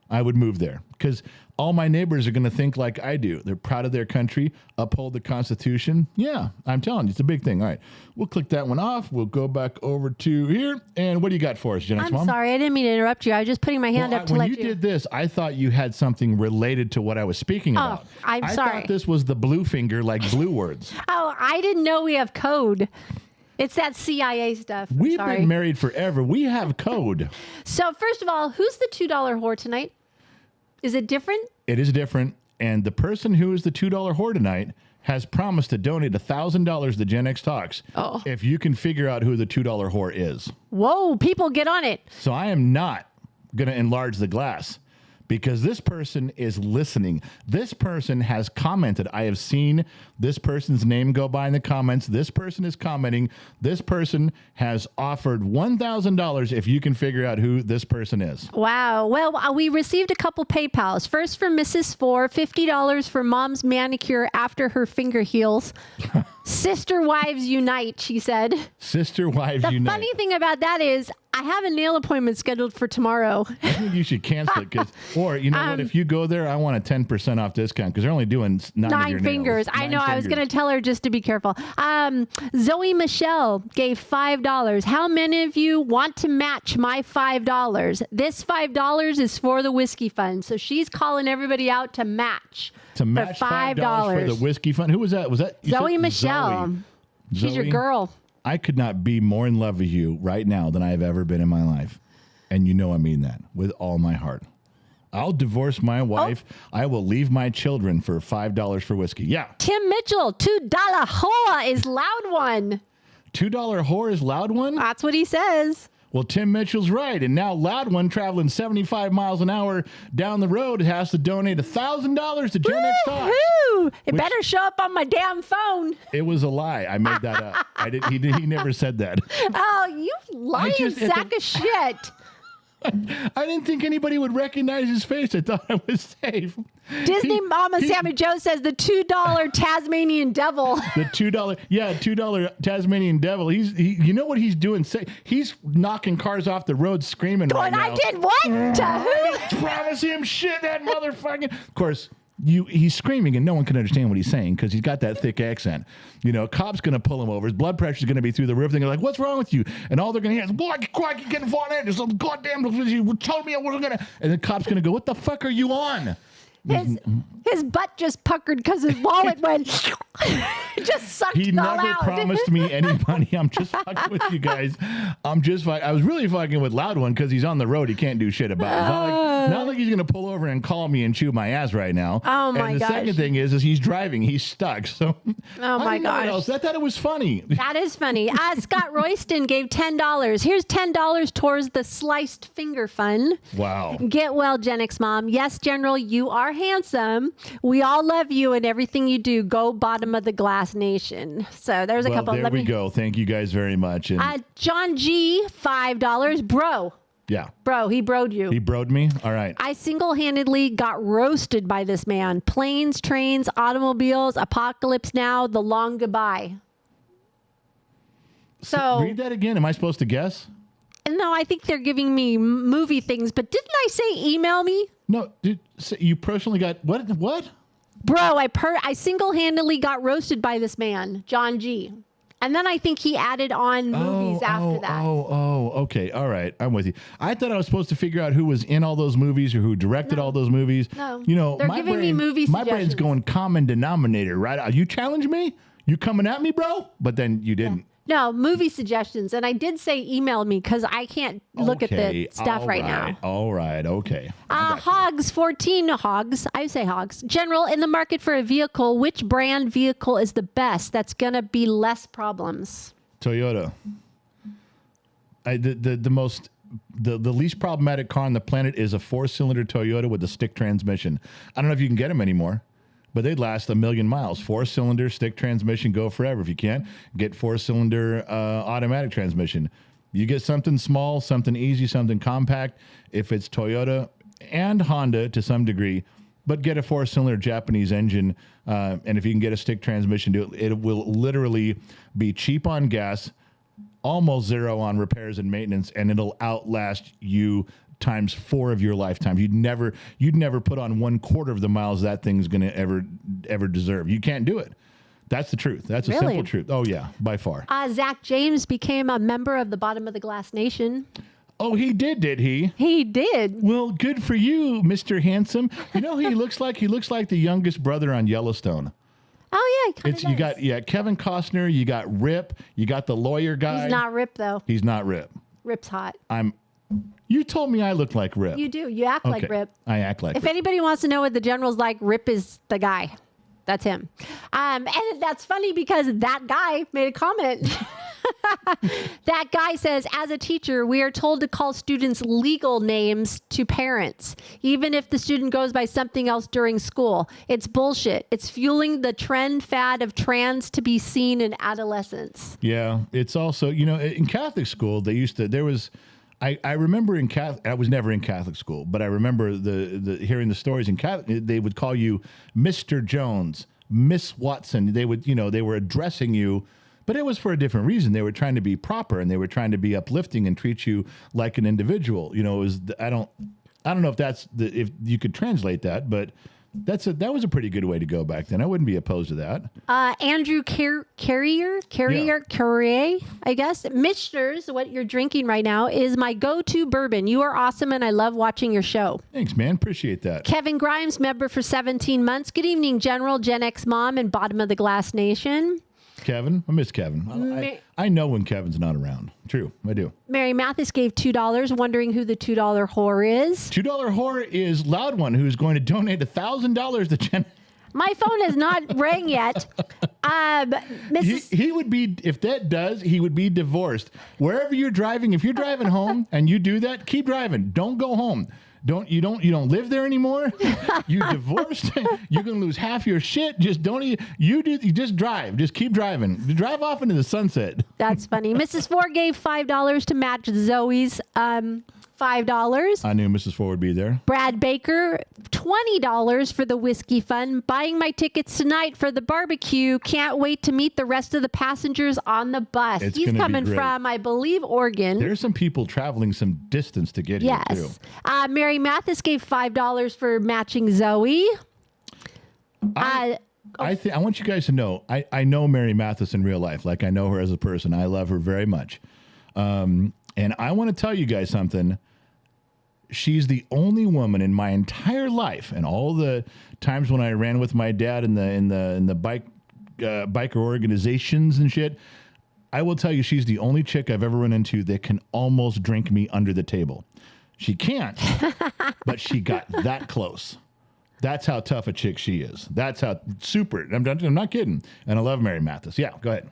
I would move there because all my neighbors are going to think like I do. They're proud of their country, uphold the Constitution. Yeah, I'm telling you, it's a big thing. All right, we'll click that one off. We'll go back over to here. And what do you got for us, Gen X Mom? I'm sorry, I didn't mean to interrupt you. I was just putting my hand up to let you. When you did this, I thought you had something related to what I was speaking about. I'm sorry. I thought this was the blue finger, like blue words. Oh, I didn't know we have code. It's that CIA stuff. We've been married forever. We have code. So first of all, who's the $2 whore tonight? Is it different? It is different. And the person who is the $2 whore tonight has promised to donate $1,000 to Gen X Talks if you can figure out who the $2 whore is. Whoa, people get on it. So I am not going to enlarge the glass. because this person is listening. This person has commented. I have seen this person's name go by in the comments. This person is commenting. This person has offered $1,000 if you can figure out who this person is. Wow. Well, we received a couple PayPals. First from Mrs. Four, $50 for mom's manicure after her finger heals. Sister wives unite, she said. Sister wives The unite. funny thing about that is I have a nail appointment scheduled for tomorrow. I think you should cancel it, or you know what? If you go there, I want a 10% off discount because they're only doing nine fingers. Nails. I know. I was going to tell her just to be careful. Zoe Michelle gave $5. How many of you want to match my $5? This $5 is for the whiskey fund. So she's calling everybody out to match. To match for $5 for the whiskey fund. Who was that? Was that Zoe Michelle? She's your girl. I could not be more in love with you right now than I have ever been in my life. And you know I mean that with all my heart. I'll divorce my wife. I will leave my children for $5 for whiskey. Yeah. Tim Mitchell, $2 hoa is loud one. $2 whore is loud one? That's what he says. Well, Tim Mitchell's right. And now loud one traveling 75 miles an hour down the road has to donate $1,000 to Gen X Talks. Woo-hoo! It better show up on my damn phone. It was a lie. I made that up. He never said that. Oh, you lying sack of shit. I didn't think anybody would recognize his face. I thought I was safe. Disney Mama Sammy Joe says the $2 Tasmanian Devil. The $2 Tasmanian Devil. You know what he's doing? He's knocking cars off the road, screaming right now. I did what? To who? Promise him shit, that motherfucking. Of course. He's screaming and no one can understand what he's saying because he's got that thick accent. You know, cop's going to pull him over. His blood pressure's going to be through the roof. They're like, "What's wrong with you?" And all they're going to hear is, "Boy, you getting fought at. There's some goddamn you told me I wasn't going to." And the cop's going to go, "What the fuck are you on?" His butt just puckered because his wallet went. Just sucked He it all never out. promised me any money. I'm just fucking with you guys. I was really fucking with Loud One because he's on the road. He can't do shit about it. Not like he's going to pull over and call me and chew my ass right now. Oh, my And the gosh. second thing is he's driving. He's stuck. So, Oh, my gosh. I thought it was funny. That is funny. Scott Royston gave $10. Here's $10 towards the Sliced Finger Fund. Wow. Get well, Gen X Mom. Yes, General, you are handsome. We all love you and everything you do. Go bottom of the glass nation. So there's a couple. There we go. Thank you guys very much. And John G, $5. Bro. yeah. Bro, he broed you. He broed me? All right. I single-handedly got roasted by this man. Planes, trains, automobiles, apocalypse now, the long goodbye. So read that again. Am I supposed to guess? no, I think they're giving me movie things, but didn't I say email me? No. You personally got what? What? Bro, I single-handedly got roasted by this man, John G. And then I think he added on movies after that. Okay. All right. I'm with you. I thought I was supposed to figure out who was in all those movies or who directed all those movies. No. You know, They're giving me movie my brain's suggestions. going common denominator, right? You challenge me? You coming at me, bro? But then you didn't. No, movie suggestions. And I did say email me because I can't look at the stuff right now. All right. Okay. Hogs 14 hogs. I say hogs. General, in the market for a vehicle, which brand vehicle is the best? That's going to be less problems. Toyota. The least problematic car on the planet is a 4-cylinder Toyota with a stick transmission. I don't know if you can get them anymore, but they'd last 1,000,000 miles. 4-cylinder stick transmission, go forever. If you can't, get 4-cylinder automatic transmission. You get something small, something easy, something compact. If it's Toyota and Honda to some degree, but get a 4-cylinder Japanese engine. And if you can get a stick transmission, it will literally be cheap on gas, almost zero on repairs and maintenance, and it'll outlast you times 4 of your lifetime. You'd never put on 1/4 of the miles that thing's going to ever deserve. You can't do it. That's the truth. That's a simple truth. Oh yeah, by far. Zach James became a member of the Bottom of the Glass Nation. Oh, he did he? He did. Well, good for you, Mr. Handsome. You know who he looks like? He looks like the youngest brother on Yellowstone. Oh yeah, he You got Kevin Costner, you got Rip, you got the lawyer guy. He's not Rip though. He's not Rip. Rip's hot. You told me I look like Rip. You do. You act like Rip. I act like If Rip. anybody wants to know what the General's like, Rip is the guy. That's him. And that's funny because that guy made a comment That guy says, as a teacher, we are told to call students legal names to parents, even if the student goes by something else during school. It's bullshit. It's fueling the trend fad of trans to be seen in adolescence. Yeah. It's also, in Catholic school, I remember in Catholic, I was never in Catholic school, but I remember the hearing the stories in Catholic, they would call you Mr. Jones, Miss Watson. They would, they were addressing you, but it was for a different reason. They were trying to be proper and they were trying to be uplifting and treat you like an individual. It was, I don't know if you could translate that, but that was a pretty good way to go back then. I wouldn't be opposed to that. Andrew Carrier, I guess. Michter's, what you're drinking right now, is my go-to bourbon. You are awesome, and I love watching your show. Thanks, man. Appreciate that. Kevin Grimes, member for 17 months. Good evening, General, Gen X Mom, and Bottom of the Glass Nation. Kevin. I miss Kevin. I know when Kevin's not around. True. I do. Mary Mathis gave $2, wondering who the $2 whore is. $2 whore is Loud One, who's going to donate $1,000 to Jen. My phone has not rang yet. He would be, if that does, he would be divorced. Wherever you're driving, if you're driving home and you do that, keep driving. Don't go home. You don't live there anymore. You divorced. You're gonna lose half your shit. Just you just drive. Just keep driving. Drive off into the sunset. That's funny. Mrs. Ford gave $5 to match Zoe's $5. I knew Mrs. Ford would be there. Brad Baker, $20 for the whiskey fund. Buying my tickets tonight for the barbecue. Can't wait to meet the rest of the passengers on the bus. He's coming from, I believe, Oregon. There's some people traveling some distance to get here, too. Yes. Mary Mathis gave $5 for matching Zoe. I want you guys to know, I know Mary Mathis in real life. Like, I know her as a person. I love her very much. And I want to tell you guys something. She's the only woman in my entire life, and all the times when I ran with my dad in the biker organizations and shit. I will tell you, she's the only chick I've ever run into that can almost drink me under the table. She can't, but she got that close. That's how tough a chick she is. That's how super. I'm not kidding. And I love Mary Mathis. Yeah, go ahead.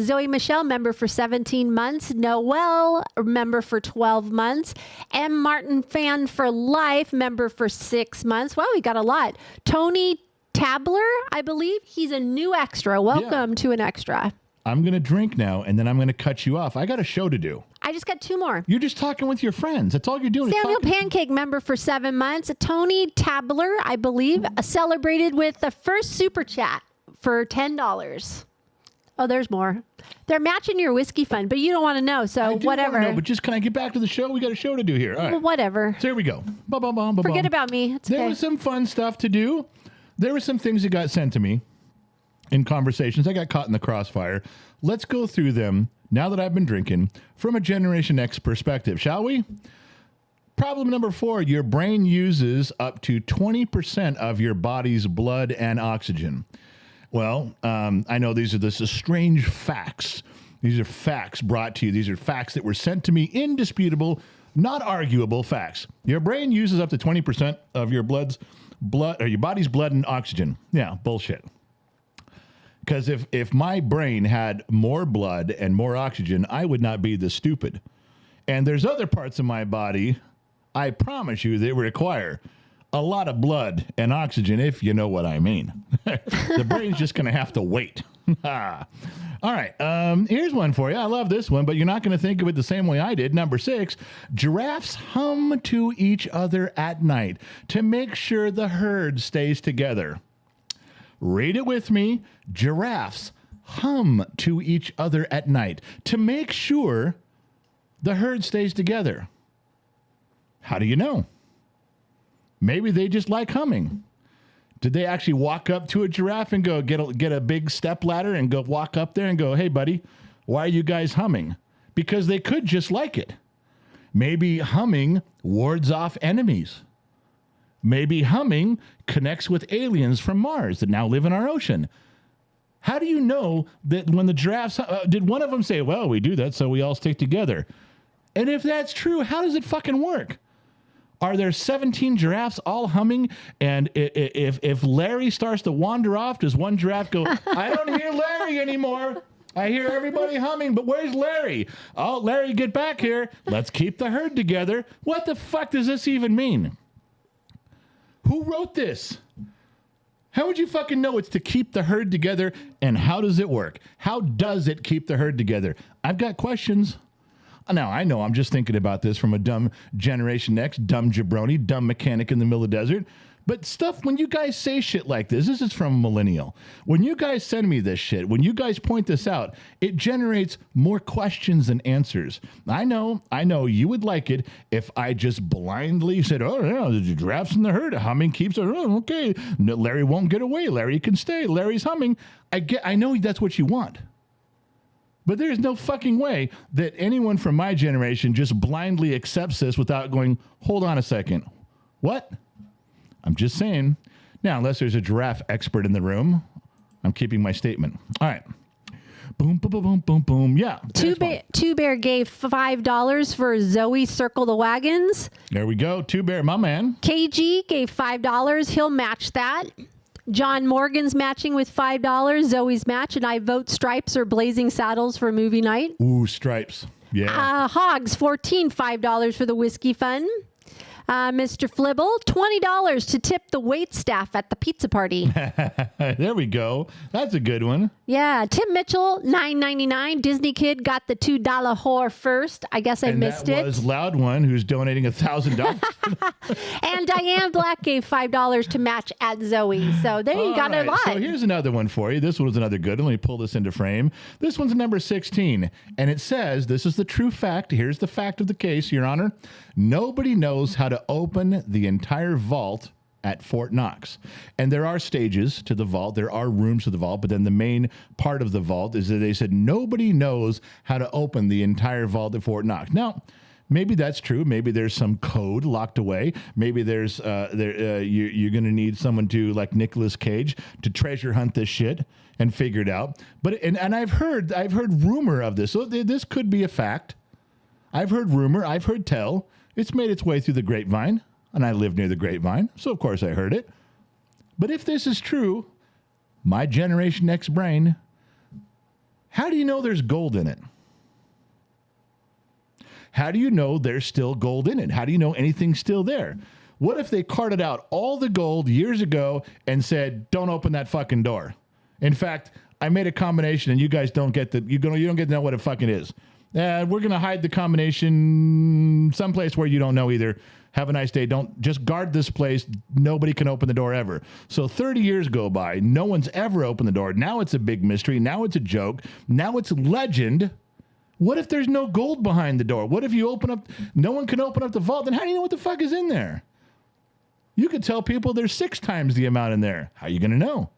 Zoe Michelle, member for 17 months. Noel, member for 12 months. M. Martin, fan for life, member for 6 months. Wow, we got a lot. Tony Tabler, I believe. He's a new extra. Welcome to an extra. I'm going to drink now, and then I'm going to cut you off. I got a show to do. I just got 2 more. You're just talking with your friends. That's all you're doing. Samuel Pancake, member for 7 months. Tony Tabler, I believe, celebrated with the first super chat for $10. Oh, there's more. They're matching your whiskey fund, but you don't want to know, so whatever. No, but just can I get back to the show? We got a show to do here. All right. Well, whatever. So here we go. Forget about me. It's there was some fun stuff to do. There were some things that got sent to me in conversations. I got caught in the crossfire. Let's go through them now that I've been drinking from a Generation X perspective, shall we? Problem number 4, your brain uses up to 20% of your body's blood and oxygen. Well, I know these are strange facts. These are facts brought to you. These are facts that were sent to me, indisputable, not arguable facts. Your brain uses up to 20% of your body's blood and oxygen. Yeah, bullshit. Because if my brain had more blood and more oxygen, I would not be this stupid. And there's other parts of my body, I promise you, that require a lot of blood and oxygen, if you know what I mean. The brain's just going to have to wait. All right, here's one for you. I love this one, but you're not going to think of it the same way I did. Number 6, giraffes hum to each other at night to make sure the herd stays together. Read it with me. Giraffes hum to each other at night to make sure the herd stays together. How do you know? Maybe they just like humming. Did they actually walk up to a giraffe and go get a big step ladder and go walk up there and go, hey, buddy, why are you guys humming? Because they could just like it. Maybe humming wards off enemies. Maybe humming connects with aliens from Mars that now live in our ocean. How do you know that when the giraffes, did one of them say, well, we do that so we all stick together? And if that's true, how does it fucking work? Are there 17 giraffes all humming? And if Larry starts to wander off, does one giraffe go, I don't hear Larry anymore. I hear everybody humming, but where's Larry? Oh, Larry, get back here. Let's keep the herd together. What the fuck does this even mean? Who wrote this? How would you fucking know it's to keep the herd together, and how does it work? How does it keep the herd together? I've got questions. Now, I know I'm just thinking about this from a dumb Generation X, dumb jabroni, dumb mechanic in the middle of the desert. But stuff, when you guys say shit like this is from a millennial. When you guys send me this shit, when you guys point this out, it generates more questions than answers. I know you would like it if I just blindly said, oh, yeah, the giraffes in the herd, humming keeps it, oh, okay. No, Larry won't get away. Larry can stay. Larry's humming. I know that's what you want. But there's no fucking way that anyone from my generation just blindly accepts this without going, hold on a second. What? I'm just saying. Now, unless there's a giraffe expert in the room, I'm keeping my statement. All right. Boom, boom, boom, boom, boom, boom. Yeah. Two Bear gave $5 for Zoe Circle the Wagons. There we go. Two Bear, my man. KG gave $5. He'll match that. John Morgan's matching with $5. Zoe's match. And I vote Stripes or Blazing Saddles for movie night. Ooh, Stripes. Yeah. Hogs, $5 for the whiskey fund. Mr. Flibble, $20 to tip the wait staff at the pizza party. There we go. That's a good one. Yeah. Tim Mitchell, $9.99. Disney Kid got the $2 whore first. I guess I missed it. That was Loud One, who's donating $1,000. And Diane Black gave $5 to match at Zoe. So there you got a lot. So here's another one for you. This one was another good one. Let me pull this into frame. This one's number 16. And it says, this is the true fact. Here's the fact of the case, Your Honor. Nobody knows how to open the entire vault at Fort Knox. And there are stages to the vault. There are rooms to the vault. But then the main part of the vault is that they said nobody knows how to open the entire vault at Fort Knox. Now, maybe that's true. Maybe there's some code locked away. Maybe there's you're going to need someone to, like Nicolas Cage, to treasure hunt this shit and figure it out. But and I've heard rumor of this. So this could be a fact. I've heard rumor. I've heard tell. It's made its way through the grapevine, and I live near the grapevine, so of course I heard it. But if this is true, my Generation X brain, how do you know there's gold in it? How do you know there's still gold in it? How do you know anything's still there? What if they carted out all the gold years ago and said, don't open that fucking door? In fact, I made a combination, and you guys don't get you don't get to know what it fucking is. We're going to hide the combination someplace where you don't know either. Have a nice day. Don't just guard this place. Nobody can open the door ever. So 30 years go by. No one's ever opened the door. Now it's a big mystery. Now it's a joke. Now it's legend. What if there's no gold behind the door? What if you open up, no one can open up the vault? Then how do you know what the fuck is in there? You could tell people there's 6 times the amount in there. How are you going to know?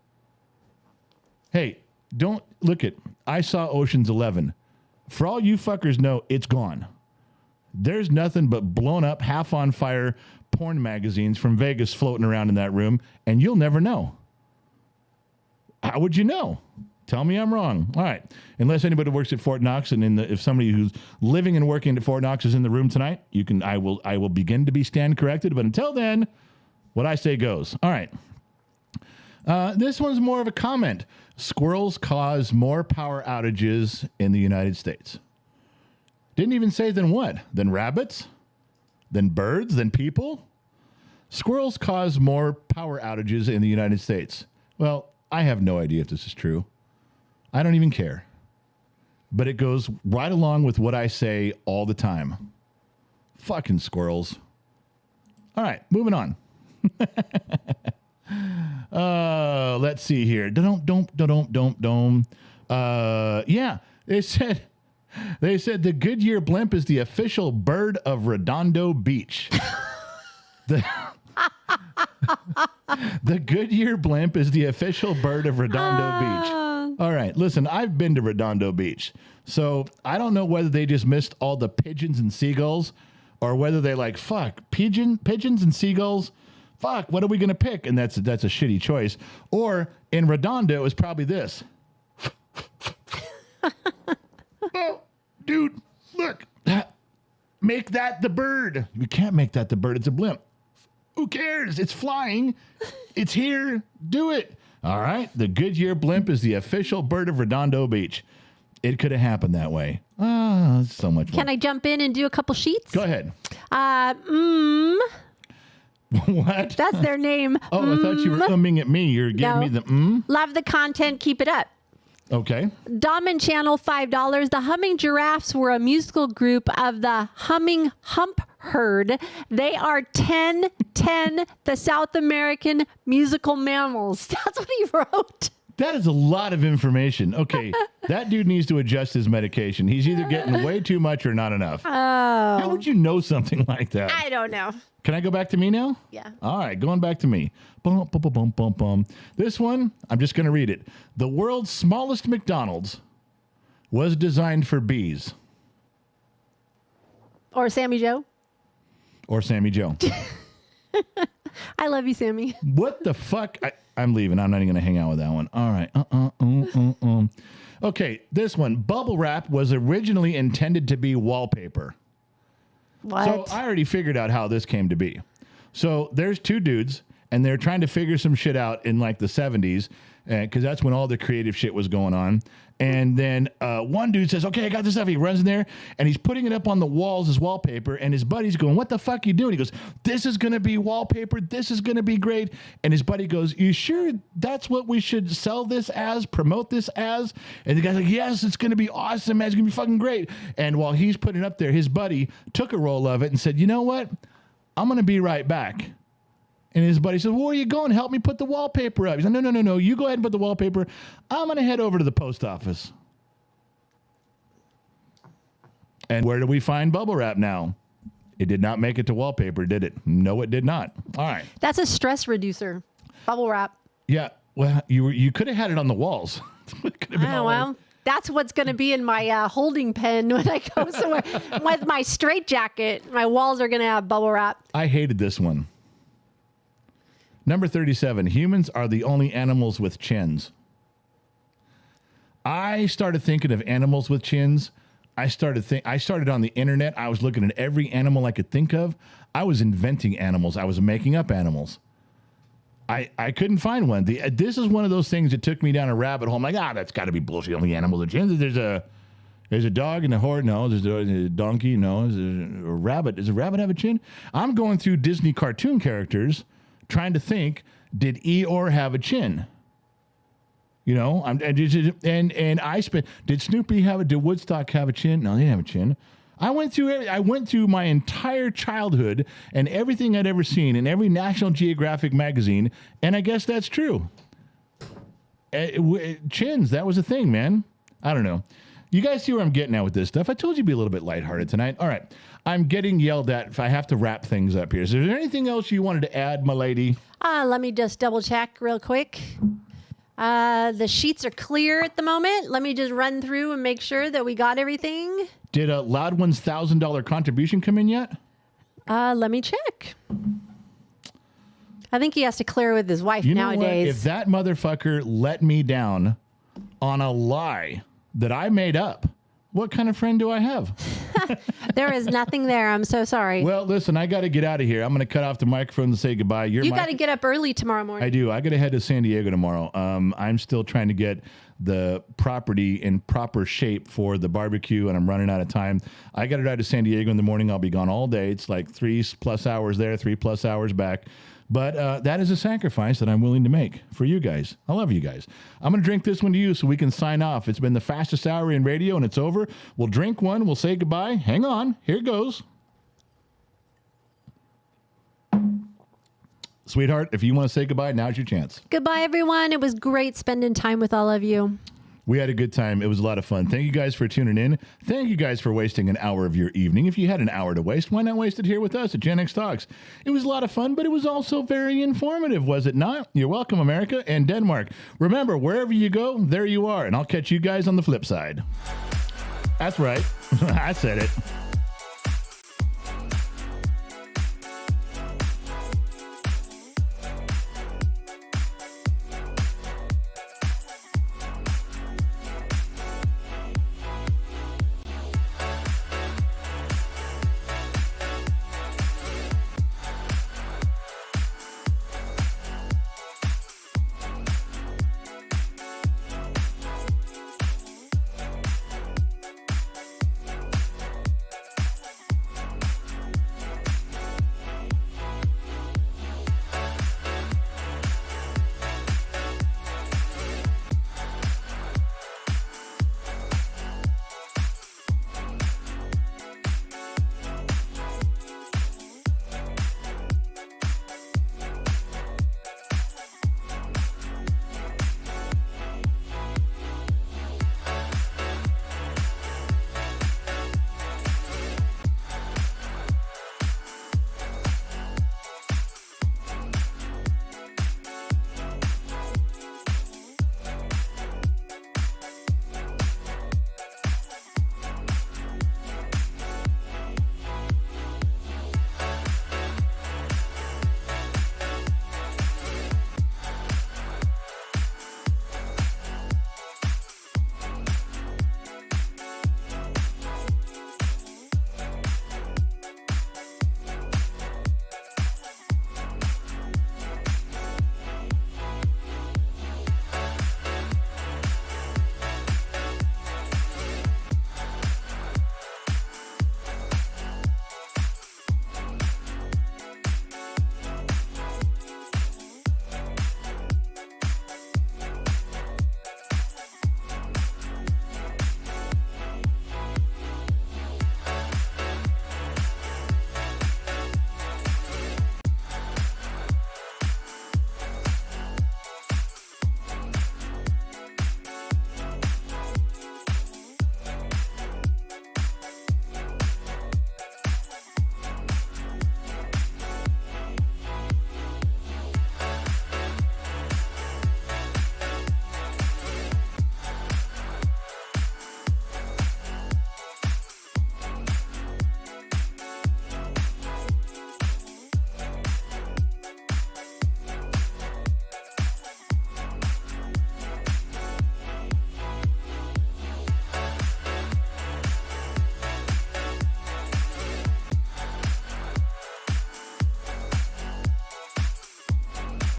Hey, don't look it. I saw Ocean's 11. For all you fuckers know, it's gone. There's nothing but blown up, half on fire porn magazines from Vegas floating around in that room, and you'll never know. How would you know? Tell me I'm wrong. All right. Unless anybody works at Fort Knox, and if somebody who's living and working at Fort Knox is in the room tonight, I will begin to be stand corrected. But until then, what I say goes. All right. This one's more of a comment. Squirrels cause more power outages in the United States. Didn't even say than what? Than rabbits? Than birds? Than people? Squirrels cause more power outages in the United States. Well, I have no idea if this is true. I don't even care. But it goes right along with what I say all the time. Fucking squirrels. All right, moving on. Let's see here. Yeah, they said the Goodyear blimp is the official bird of Redondo Beach. The Goodyear blimp is the official bird of Redondo Beach. All right, listen, I've been to Redondo Beach, so I don't know whether they just missed all the pigeons and seagulls, or whether they like, fuck, pigeons and seagulls. Fuck, what are we going to pick? And that's a shitty choice. Or in Redondo, it was probably this. Oh, dude, look. Make that the bird. You can't make that the bird. It's a blimp. Who cares? It's flying. It's here. Do it. All right. The Goodyear blimp is the official bird of Redondo Beach. It could have happened that way. Oh, so much fun. Can I jump in and do a couple sheets? Go ahead. What? That's their name. Oh, I thought you were umming at me. You're giving me the Love the content. Keep it up. Okay. Dom and Channel, $5. The Humming Giraffes were a musical group of the Humming Hump Herd. They are 10, the South American musical mammals. That's what he wrote. That is a lot of information. Okay, that dude needs to adjust his medication. He's either getting way too much or not enough. Oh. How would you know something like that? I don't know. Can I go back to me now? Yeah. All right, going back to me. Bum, bum, bum, bum, bum, bum. This one, I'm just going to read it. The world's smallest McDonald's was designed for bees. Or Sammy Joe. Or Sammy Joe. I love you, Sammy. What the fuck? I'm leaving. I'm not even going to hang out with that one. All right. Okay, this one. Bubble wrap was originally intended to be wallpaper. What? So I already figured out how this came to be. So there's two dudes, and they're trying to figure some shit out in like the 70s, because that's when all the creative shit was going on. And then one dude says, okay, I got this stuff. He runs in there, and he's putting it up on the walls as wallpaper, and his buddy's going, what the fuck you doing? He goes, this is going to be wallpaper. This is going to be great. And his buddy goes, you sure that's what we should sell this as, promote this as? And the guy's like, yes, it's going to be awesome, man. It's going to be fucking great. And while he's putting it up there, his buddy took a roll of it and said, you know what? I'm going to be right back. And his buddy says, where are you going? Help me put the wallpaper up. He's like, no. You go ahead and put the wallpaper. I'm going to head over to the post office. And where do we find bubble wrap now? It did not make it to wallpaper, did it? No, it did not. All right. That's a stress reducer. Bubble wrap. Yeah. Well, you could have had it on the walls. Well, that's what's going to be in my holding pen when I go somewhere. With my straitjacket, my walls are going to have bubble wrap. I hated this one. Number 37, humans are the only animals with chins. I started thinking of animals with chins. I started on the internet. I was looking at every animal I could think of. I was inventing animals. I was making up animals. I couldn't find one. This is one of those things that took me down a rabbit hole. I'm like, that's got to be bullshit. Only animals with chins. There's a dog and a horse. No. There's a donkey. No. There's a rabbit. Does a rabbit have a chin? I'm going through Disney cartoon characters, trying to think, did Eeyore have a chin? You know, and I spent. Did Snoopy did Woodstock have a chin? No, they didn't have a chin. I went through my entire childhood and everything I'd ever seen in every National Geographic magazine, and I guess that's true. Chins, that was a thing, man. I don't know. You guys see where I'm getting at with this stuff. I told you to be a little bit lighthearted tonight. All right. I'm getting yelled at if I have to wrap things up here. Is there anything else you wanted to add, my lady? Let me just double check real quick. The sheets are clear at the moment. Let me just run through and make sure that we got everything. Did Loud One's $1,000 contribution come in yet? Let me check. I think he has to clear with his wife nowadays. What? If that motherfucker let me down on a lie that I made up, what kind of friend do I have? There is nothing there. I'm so sorry. Well, listen, I got to get out of here. I'm going to cut off the microphone and say goodbye. You got to get up early tomorrow morning. I do. I got to head to San Diego tomorrow. I'm still trying to get the property in proper shape for the barbecue, and I'm running out of time. I got to drive to San Diego in the morning. I'll be gone all day. It's like 3+ hours there, 3+ hours back. But that is a sacrifice that I'm willing to make for you guys. I love you guys. I'm going to drink this one to you so we can sign off. It's been the fastest hour in radio, and it's over. We'll drink one. We'll say goodbye. Hang on. Here it goes. Sweetheart, if you want to say goodbye, now's your chance. Goodbye, everyone. It was great spending time with all of you. We had a good time. It was a lot of fun. Thank you guys for tuning in. Thank you guys for wasting an hour of your evening. If you had an hour to waste, why not waste it here with us at Gen X Talks? It was a lot of fun, but it was also very informative, was it not? You're welcome, America and Denmark. Remember, wherever you go, there you are. And I'll catch you guys on the flip side. That's right. I said it.